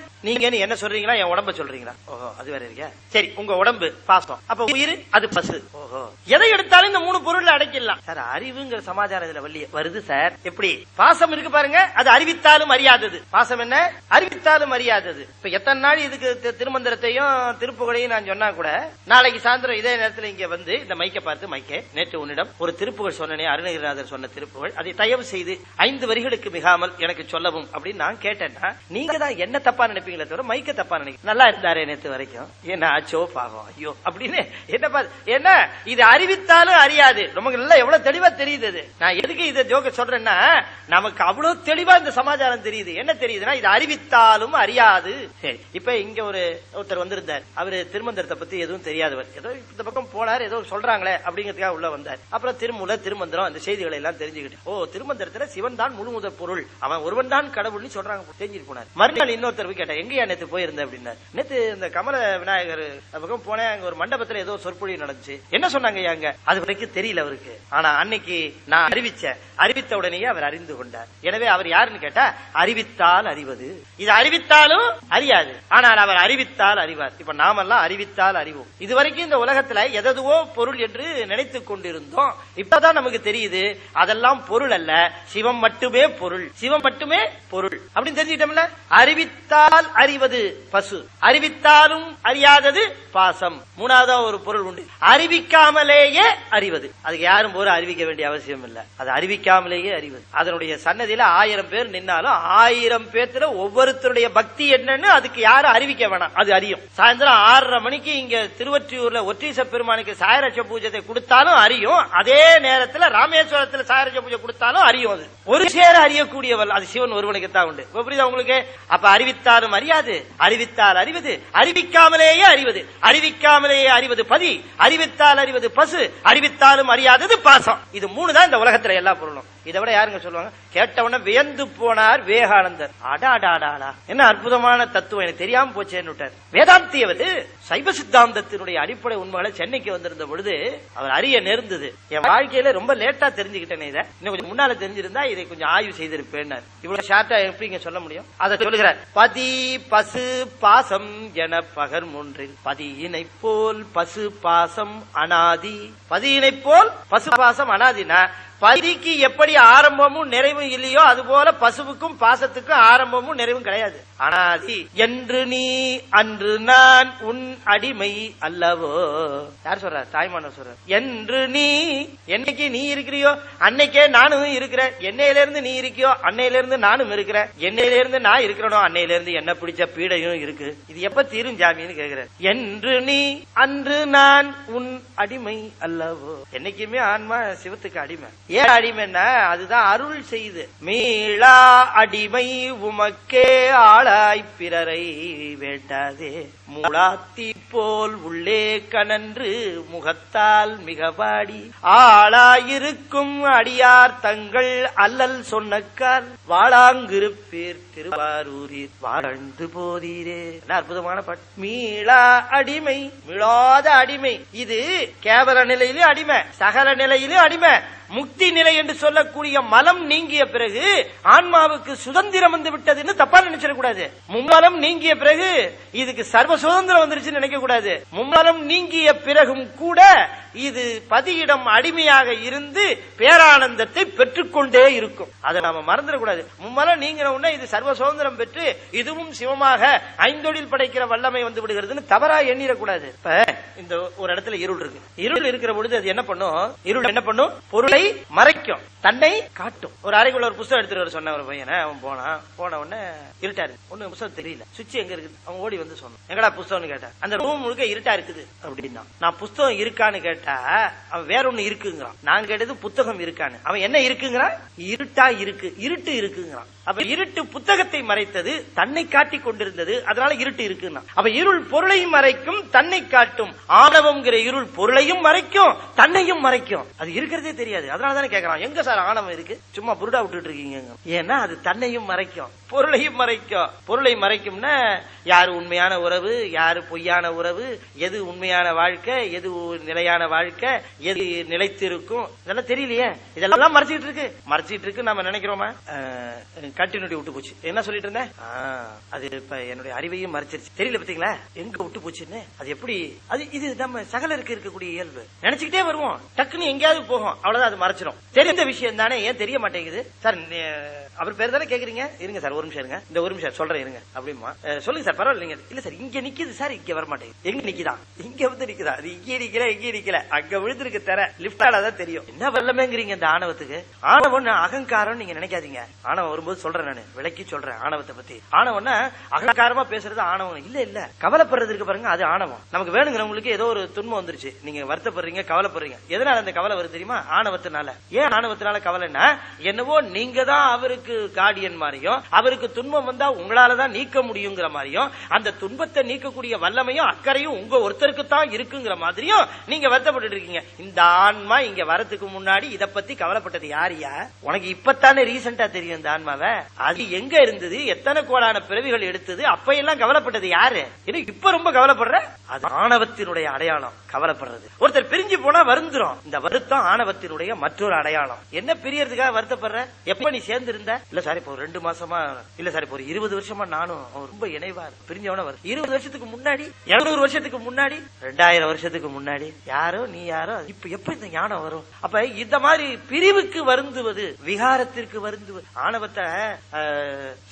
என்ன சொல்றீங்களா, என் உடம்ப சொல்றீங்களா? ஓஹோ, அது வேற இருக்கா. சரி, உங்க உடம்பு பாசம், அப்ப உயிர் அது பசு. ஓஹோ, எதை எடுத்தாலும் இந்த 3 பொருள்ல அடக்கிடலாம் சார். அறிவுங்கிற சமாச்சாரம் இதுல வருது சார். எப்படி? பாசம் இருக்கு பாருங்க, அது அறிவித்தாலும் அறியாதது. பாசம் என்ன? அறிவித்தாலும் அறியாதது. இப்ப எத்தனை நாள் இதுக்கு திருமந்திரத்தையும் திருப்புகழையும் நான் சொன்னா கூட, நாளைக்கு சாயந்தரம் இதே நேரத்தில் இங்க வந்து இந்த மைக்க பார்த்து, மைக்கே நேற்று உன்னிடம் ஒரு திருப்புகழ் சொன்னனே, அருணகிரிநாதர் சொன்ன திருப்புகழ், அதை தயவு செய்து 5 வரிகளுக்கு மிகாமல் எனக்கு சொல்லவும் அப்படின்னு நான் கேட்டேன்னா நீங்க தான் என்ன தப்பா நினைப்பீங்களே தவிர மைக்க தப்பா நினைக்க. நல்லா இருந்தாரு நேத்து வரைக்கும், என்ன ஆச்சோ பாவம் ஐயோ அப்படின்னு என்ன இது அறிவித்தாலும் அறியாது. நமக்கு நல்லா எவ்வளவு தெளிவா தெரியுது. நான் எதுக்கு இதை ஜோக்க சொல்றேன்னா, நமக்கு அவ்வளவு தெளிவா இந்த சமாச்சாரம் தெரியுது. என்ன தெரியுதுன்னா, இது அறிவித்தாலும் அறியாது. சரி, இப்ப இங்க ஒருத்தர் வந்திருந்தார். அவரு திருமந்திரத்தை பத்தி எதுவும் தெரியாதவர். ஏதோ இந்த பக்கம் போனார், ஏதோ சொல்றாங்களே அப்படிங்கிறதுக்காக உள்ள வந்தார். அப்புறம் திருமந்திரம் அந்த செய்திகளை எல்லாம் தெரிஞ்சுக்கிட்டு, ஓ திருமந்திரத்துல சிவன் தான் முழு முதற் பொருள், அவன் ஒருவன் தான் கடவுள்னு சொல்றாங்க, தெரிஞ்சுட்டு போனார். மறுநாள் இன்னொருத்தர் கேட்டா, எங்கயா நேத்து போயிருந்த அப்படின்னா, நேத்து இந்த கமல விநாயகர் பக்கம் போனேன், அங்க ஒரு மண்டபத்துல ஏதோ சொற்பொழி நடந்துச்சு. என்ன சொன்னாங்க அங்க, அது வரைக்கும் தெரியல அவருக்கு. ஆனா அன்னைக்கு நான் அறிவித்த உடனேயே அவர் அறிந்து கொண்டார். எனவே அவர் யாருன்னு கேட்டா, அறிவித்தால் அறிவது. இது அறிவித்தாலும் அறியாது, ஆனால் அவர் அறிவித்தால் அறிவார். இப்ப நாமெல்லாம் அறிவித்தால் அறிவோம். இதுவரைக்கும் இந்த உலகத்துல எதுவோ பொருள் என்று நினைத்துக் கொண்டிருந்தோம். இப்பதான் நமக்கு தெரியுது அதெல்லாம் பொருள் அல்ல, சிவம் மட்டுமே பொருள், சிவம் மட்டுமே பொருள் அப்படின்னு தெரிஞ்சுக்கிட்டோம்ல. அறிவித்தால் அறிவது பசு, அறிவித்தாலும் அறியாதது பாசம். மூணாவதா ஒரு பொருள் உண்டு, அறிவிக்காமலேயே அறிவது. அதுக்கு யாரும் போற அறிவிக்க வேண்டிய அவசியம் இல்ல, அது அறிவிக்காமலேயே அறிவது. அதனுடைய சன்னதியில 1000 பேர் நின்னாலும் 1000 பேர்த்துல ஒவ்வொருத்தருடைய பக்தி என்னன்னு அதுக்கு யாரும் அறிவிக்க வேணாம், அது அறியும். சாயந்தரம் 6:30 மணிக்கு இங்க திருவொற்றியூர்ல ஒற்றீச பெருமானுக்கு சாயரட்ச பூஜை கொடுத்தாலும் அறியும். அதே நேரத்தில் ராமேஸ்வரத்துல சாயரட்ச பூஜை கொடுத்தாலும் அறியும். அது ஒரு சேர அறியக்கூடியவள், அது சிவன் ஒருவனுக்குத்தான் உண்டு. புரியுதா உங்களுக்கு? அப்ப அறிவித்தாலும் அறியாது, அறிவித்தால் அறிவது, அறிவிக்காமலேயே அறிவது. அறிவிக்காமலேயே அறிவது பதி, அறிவித்தால் அறிவது பசு, அறிவித்தாலும் அறியாதது பாசம். இது 3 தான் இந்த உலகத்துல எல்லா பொருளும். இதை விட யாருங்க சொல்லுவாங்க? கேட்டவன வியந்து போனார் விவேகானந்தர். அடாடாடா, என்ன அற்புதமான தத்துவம், எனக்கு தெரியாம போச்சேன்னு. வேதாந்தியவது சைவ சித்தாந்தத்தினுடைய அடிப்படை உண்மைகளை சென்னைக்கு வந்திருந்த பொழுது அவர் அறிய நேர்ந்தது. என் வாழ்க்கையில ரொம்ப லேட்டா தெரிஞ்சுக்கிட்டேன். இதை இன்னும் கொஞ்சம் முன்னால தெரிஞ்சிருந்தா இதை கொஞ்சம் ஆய்வு செய்திருப்பேன். இவ்வளவு ஷார்ட்டா எப்படிங்க சொல்ல முடியும்? அதை சொல்லுகிறார். பதி பசு பாசம் என பகர் மூன்றில் பதியினை போல் பசு பாசம் அனாதி. பதியினை போல் பசு பாசம் அனாதினா, பதிக்கு எப்படி ஆரம்பமும் நிறைவும் இல்லையோ அதுபோல பசுவுக்கும் பாசத்துக்கும் ஆரம்பமும் நிறைவும் கிடையாது, அனாதி. என்று நீ அன்று நான் உன் அடிமை அல்லவோ. யார் சொல்ற? தாய்மானவர் சொல்ற. என்று நீ என்னைக்கு நீ இருக்கிறியோ அன்னைக்கே நானும் இருக்கிறேன். என்னையில இருந்து நீ இருக்கியோ அன்னையில இருந்து நானும் இருக்கிறேன். என்னையில இருந்து நான் இருக்கிறனோ அன்னையில இருந்து என்ன பிடிச்ச பீடையும் இருக்கு. இது எப்ப தீரும் ஜாமின்னு கேக்குற. என்று நீ அன்று நான் உன் அடிமை அல்லவோ. என்னைக்குமே ஆன்மா சிவத்துக்கு அடிமை. ஏன் அடிமைன்னா, அதுதான் அருள் செய்து. மீளா அடிமை உமக்கே ஆளாய் பிறரை வேண்டாதே. மூளாத்தி போல் உள்ளே கனன்று முகத்தால் மிகவாடி ஆளாயிருக்கும் அடியார் தங்கள் அல்லல் சொன்னக்கால் வாழாங்கிருப்பீர் திருவாரூரில் வாழ்ந்து போதீரே. அற்புதமான பாட்டு. மீளா அடிமை, மீளாத அடிமை. இது கேவல நிலையிலும் அடிமை, சகல நிலையிலும் அடிமை. முக்தி நிலை என்று சொல்லக்கூடிய மலம் நீங்கிய பிறகு ஆன்மாவுக்கு சுதந்திரம் வந்து விட்டதுன்னு தப்பா நினைச்சிடக்கூடாது. மும்மலம் நீங்கிய பிறகு இதுக்கு சர்வ சுதந்திரம் வந்துருச்சுன்னு நினைக்க கூடாது. மும்மலம் நீங்கிய பிறகும் கூட இது பதியிடம் அடிமையாக இருந்து பேரானந்தத்தை பெற்றுக்கொண்டே இருக்கும். அதை நாம மறந்துடக்கூடாது. மும்மலம் நீங்கின உடனே இது சர்வ சுதந்திரம் பெற்று இதுவும் சிவமாக ஐந்தொழில் படைக்கிற வல்லமை வந்து விடுகிறதுன்னு தவறா எண்ணிடக்கூடாது. இப்ப இந்த ஒரு இடத்துல இருள் இருக்கு. இருள் இருக்கிற பொழுது அது என்ன பண்ணும்? இருள் என்ன பண்ணும்? பொருளை மறைக்கும், தன்னை காட்டும். ஒரு அறைக்குள்ள ஒரு புத்தகம் எடுத்துட்டு சொன்ன ஒரு பையனை, அவன் போன உடனே இருட்டாரு, ஒண்ணு புத்தகம் தெரியல, சுவிட்ச் எங்க இருக்குது. அவன் ஓடி வந்து சொன்னான், எங்கடா புத்தகம்னு கேட்டா. அந்த ரூம் முழுக்க இருட்டா இருக்குது அப்படின்னா. நான் புத்தகம் இருக்கான்னு கேட்டா அவன் வேற ஒண்ணு இருக்குங்கிறான். நான் கேட்டது புத்தகம் இருக்கான்னு. அவன் என்ன இருக்குங்கிறான்? இருட்டா இருக்கு, இருட்டு இருக்குங்கிறான். அப்ப இருட்டு புத்தகத்தை மறைத்தது, தன்னை காட்டி கொண்டிருந்தது, அதனால இருட்டு இருக்குன்னா. அப்ப இருள் பொருளையும் மறைக்கும், தன்னை காட்டும். ஆணவம்ங்கிற இருள் பொருளையும் மறைக்கும், தன்னையும் மறைக்கும். அது இருக்கிறதே தெரியாது. அதனாலதானே கேட்கறான், எங்க சார் ஆணவம் இருக்கு, சும்மா புருடா விட்டுட்டு இருக்கீங்க. ஏன்னா அது தன்னையும் மறைக்கும், பொருளையும் மறைக்கும். பொருளை மறைக்கும்னா யாரு உண்மையான உறவு, யாரு பொய்யான உறவு, எது உண்மையான வாழ்க்கை, எது நிலையான வாழ்க்கை, எது நிலைத்திருக்கும், இதெல்லாம் தெரியலையே. இதெல்லாம் மறைச்சிட்டு இருக்கு. நம்ம நினைக்கிறோமா? கண்டினியூட்டி விட்டு போச்சு. என்ன சொல்லிட்டு இருந்தேன்? அது இப்ப என்னுடைய அறிவையும் மறைச்சிருச்சு. தெரியல பாத்தீங்களா எங்க விட்டு போச்சுன்னு. அது எப்படி? அது இது நம்ம சகலருக்கு இருக்கக்கூடிய இயல்பு. நினைச்சுக்கிட்டே வருவோம், டக்குன்னு எங்கேயாவது போகும், அவ்வளவுதான். அது மறைச்சிடும். தெரிந்த விஷயம் தானே, ஏன் தெரிய மாட்டேங்குது சார்? அவர் பேர் தானே கேக்குறீங்க. இருங்க சார் ஒரு நிமிஷம் இருங்க, இந்த ஒரு நிமிஷம் சொல்றேன் இருங்க அப்படிமா. சொல்லுங்க சார், பரவாயில்ல. இல்ல சார் இங்க நிக்குது சார், இங்க வர மாட்டேங்குது. எங்க நிக்குதா? இங்க வந்து நிக்குதா? அது இங்கே நிக்கல, இங்கே நிக்கல, அங்க விழுந்திருக்கு தர லிப்டாலதான் தெரியும். என்ன வரலமேங்கிறீங்க இந்த ஆணவத்துக்கு? ஆணவம் அகங்காரம் நீங்க நினைக்காதீங்க. ஆணவம் வரும்போது சொல்றேன், நான் விளக்கி சொல்றேன் ஆணவத்தை பத்தி. ஆணவம்னா அகங்காரமா பேசுறது ஆணவம் இல்ல. இல்ல கவலைப்படுறது இருக்கு பாருங்க, அது ஆணவம். நமக்கு வேணுங்கிறவங்களுக்கு ஏதோ ஒரு துன்பம் வந்துருச்சு, நீங்க வருத்தப்படுறீங்க, கவலைப்படுறீங்க. எதனால அந்த கவலை வருது தெரியுமா? ஆணவத்தினால. ஏன் ஆணவத்தினால கவலைன்னா, என்னவோ நீங்க தான் அவருக்கு கார்டியன் மாதிரியும், அவருக்கு துன்பம் வந்தா உங்களாலதான் நீக்க முடியுங்கிற மாதிரியும், அந்த துன்பத்தை நீக்கக்கூடிய வல்லமையும் அக்கறையும் உங்க ஒருத்தருக்கு தான் இருக்குங்கிற மாதிரியும் நீங்க வருத்தப்பட்டு இருக்கீங்க. இந்த ஆன்மா இங்க வரதுக்கு முன்னாடி இத பத்தி கவலைப்பட்டது யாரியா? உனக்கு இப்பத்தானே ரீசெண்டா தெரியும் இந்த ஆன்மாவை. அது எங்க இருந்தது, எத்தனை கோடான பிறவிகள் எடுத்தது, அப்ப எல்லாம் கவலைப்பட்டது யாரு? இப்ப ரொம்ப கவலைப்படுற, அது ஆணவத்தினுடைய அடையாளம். கவலைப்படுறது, ஒருத்தர் பிரிஞ்சு போனா வருந்துரும், இந்த வருத்தம் ஆணவத்தினுடைய மற்றொரு அடையாளம். என்ன பிரியறதுக்காக வருத்தப்படுற? எப்ப நீ சேர்ந்து இருந்த? இல்ல சார் இப்போ 2 மாசமா, இல்ல சார் இப்போ 20 வருஷமா நானும் ரொம்ப இணைவா பிரிஞ்சவன. 20 வருஷத்துக்கு முன்னாடி, 200 வருஷத்துக்கு முன்னாடி, 2000 வருஷத்துக்கு முன்னாடி யாரோ நீ யாரோ. இப்ப எப்ப இந்த ஞானம் வரும்? அப்ப இந்த மாதிரி பிரிவுக்கு வருந்துவது, விகாரத்திற்கு வருந்துவது. ஆணவத்தை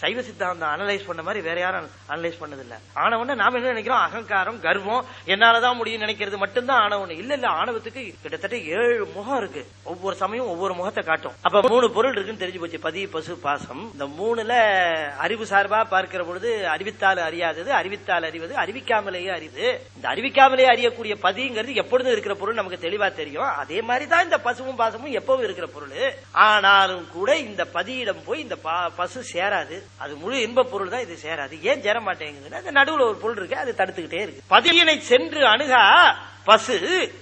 சைவ சித்தாந்தம் அனலைஸ் பண்ண மாதிரி வேற யாரும் அனலைஸ் பண்ணது இல்ல. ஆணவம்னா நாம என்ன நினைக்கிறோம்? அகங்காரம், கர்வம், என்னாலதான் முடியும் நினைக்கிறது மட்டும்தான் ஆணவம். இல்ல இல்ல, ஆணவத்துக்கு கிட்டத்தட்ட 7 முகம் இருக்கு. ஒவ்வொரு சமயம் ஒவ்வொரு முகத்தை காட்டும். அப்ப 3 பொருள் இருக்குன்னு தெரிஞ்சு போச்சு. பதி, பசு, பாசம். இந்த 3ல அறிவு சார்பா பார்க்கிற பொழுது அறிவித்தால் அறியாதது, அறிவித்தால் அறிவது, அறிவிக்காமலேயே அறிவு. இந்த அறிவிக்காமலேயே அறியக்கூடிய பதிங்கிறது எப்பொழுதும் இருக்கிற பொருள் நமக்கு தெளிவா தெரியும். அதே மாதிரிதான் இந்த பசுவும் பாசமும் எப்பவும் இருக்கிற பொருள். ஆனாலும் கூட இந்த பதியிடம் போய் இந்த பசு சேராது. அது முழு இன்ப பொருள் தான், இது சேராது. ஏன் சேர மாட்டேங்குதுன்னா, அந்த நடுவுல ஒரு பொருள் இருக்கு, அது தடுத்துக்கிட்டே இருக்கு. பதியினை சென்று அணுகா பசு,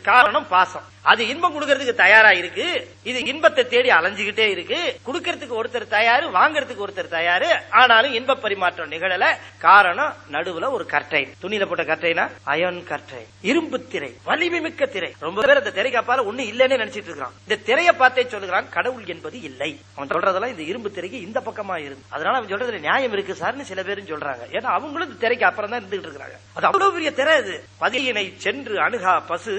காரணம் பாசம். அது இன்பம் கொடுக்கறதுக்கு தயாரா இருக்கு, இது இன்பத்தை தேடி அலைஞ்சுகிட்டே இருக்கு. கொடுக்கறதுக்கு ஒருத்தர் தயாரு, வாங்கறதுக்கு ஒருத்தர் தயாரு, ஆனாலும் இன்ப பரிமாற்றம் நிகழல. காரணம் நடுவுல ஒரு கற்றை, துணியில போட்ட கற்றைனா அயன் கற்றை, இரும்பு திரை, வலிமை மிக்க திரை. ரொம்ப பேர் அந்த திரை காப்பால ஒண்ணு இல்லன்னு நினைச்சிட்டு இருக்கான். இந்த திரையை பார்த்தே சொல்லுகிறான் கடவுள் என்பது இல்லை. அவன் சொல்றதெல்லாம் இந்த இரும்பு திரைக்கு இந்த பக்கமா இருந்து, அதனால அவன் சொல்றதுல நியாயம் இருக்கு சார்னு சில பேரும் சொல்றாங்க. ஏன்னா அவங்களும் இந்த திரைக்கு அப்புறம் தான் இருந்துகிட்டு இருக்காங்க. அது அவ்வளவு பெரிய திரை. அது பதியினை சென்று அணுகா பசு,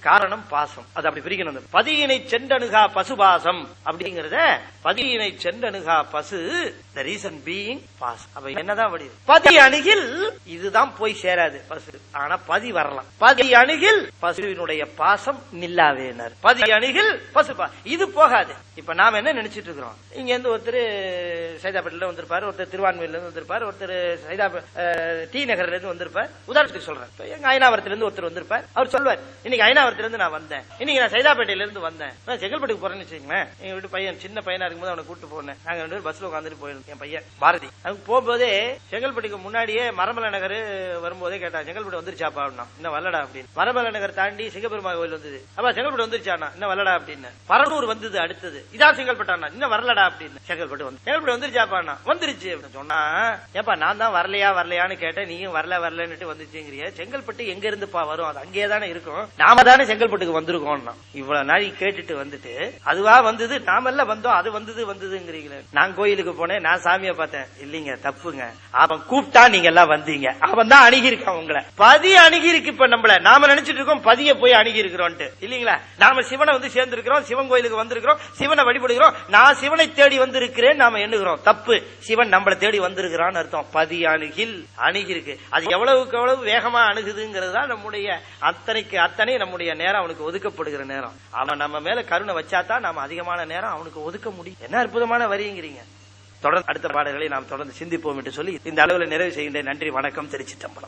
காரணம் பாசம். அது அப்படி பிரிக்கணும். பதியினை சென்றணுகா பசுபாசம் அப்படிங்கறத, பதியினை சென்றணுகா பசு, the reason being பாஸ். அப்ப என்னதான் வடி? பதி அணுகில் இதுதான் போய் சேராது பசு, ஆனா பதி வரலாம். பதி அணுகில் பசுவினுடைய பாசம் நில்லாவேனர். பதி அணுகில் பசு இது போகாது. இப்ப நாம என்ன நினைச்சிட்டு இருக்கிறோம்? இங்க இருந்து ஒருத்தர் சைதாப்பேட்டில வந்திருப்பாரு, ஒருத்தர் திருவான்மையில இருந்து வந்திருப்பாரு, ஒருத்தர் டி நகர்ல இருந்து வந்திருப்பார். உதாரணத்துக்கு சொல்றேன், எங்க ஐநாவரத்துல இருந்து ஒருத்தர் வந்திருப்பார். அவர் சொல்வார், இன்னைக்கு ஐநாவரத்துல இருந்து நான் வந்தேன், இன்னைக்கு நான் சைதாப்பேட்டையில இருந்து வந்தேன், நான் செங்கல்பட்டுக்கு போறேன்னு வச்சுக்கோங்களேன். எங்க வீட்டு பையன் சின்ன பையனா இருக்கும்போது அவனை கூட்டு போனேன். நாங்க 2 பேரும் பஸ்ல உட்காந்துட்டு போயிருந்தோம். என் பையன் பாரதி. அவங்க போகும்போதே செங்கல்பட்டுக்கு முன்னாடியே மரமலை நகர் வரும்போதே கேட்டா, செங்கல்பட்டு வந்துருச்சாப்பா அப்படின்னா. இன்னும் வரலடா அப்படின்னு. மரமலை நகர் தாண்டி சிங்கப்பெருமா கோயில் வந்தது. அப்ப செங்கல்பட்டு வந்துருச்சானா? இன்னும் வரலடா அப்படின்னு. பரனூர் வந்தது அடுத்தது. இதான் செங்கல்பட்டானா? இன்னும் வரலடா அப்படின்னு. செங்கல்பட்டு வந்து, செங்கல்பட்டு வந்துருச்சாப்பாண்ணா? வந்துருச்சு அப்படின்னு சொன்னா, ஏப்பா நான் தான் வரலையான்னு கேட்டேன், நீயும் வரலன்னுட்டு வந்துச்சுங்கிறிய. செங்கல்பட்டு எங்க இருந்துப்பா வரும்? அது அங்கே தானே இருக்கும், நாம தானே செங்கல்பட்டுக்கு வந்திருக்கோம். இவ்வளவு நாள் கேட்டுட்டு வந்துட்டு அதுவா வந்தது, நாமெல்லாம் வந்தோம், அது வந்ததுங்கிறீங்களே. நான் கோயிலுக்கு போனேன், நான் சாமியை பார்த்தேன். இல்லீங்க, தப்புங்க. அவன் கூப்பிட்டா நீங்க எல்லாம் வந்தீங்க, அவன் தான் அணுகி இருக்கான் உங்களை. பதி அணுகி இருக்கு. இப்ப நம்மள நாம நினைச்சிட்டு இருக்கோம் பதிய போய் அணுகி இருக்கிறோம் இல்லீங்களா? நாம சிவனை வந்து சேர்ந்திருக்கிறோம், சிவன் கோயிலுக்கு வந்திருக்கிறோம், சிவனை வழிபடுகிறோம். நான் சிவனை தேடி வந்திருக்கிறேன் நாம எண்ணுகிறோம். தப்பு. சிவன் நம்மளை தேடி வந்திருக்கிறான்னு அர்த்தம். பதி அணுகில் அணுகி இருக்கு. அது எவ்வளவுக்கு எவ்வளவு வேகமா அணுகுதுங்கிறது தான் நம்முடைய அத்தனை நம்முடைய நேரம் அவனுக்கு ஒதுக்கப்படுகிற நேரம். அவன் நம்ம மேல கருணை வச்சாதான் நாம அதிகமான நேரம் அவனுக்கு ஒதுக்க முடியும். என்ன அற்புதமான வரிங்கிறீங்க. தொடர்ந்து அடுத்த பாடல்களை நாம் தொடர்ந்து சிந்திப்போம் என்று சொல்லி இந்த அளவில் நிறைவு செய்கின்றேன். நன்றி, வணக்கம். திருச்சிற்றம்பலம்.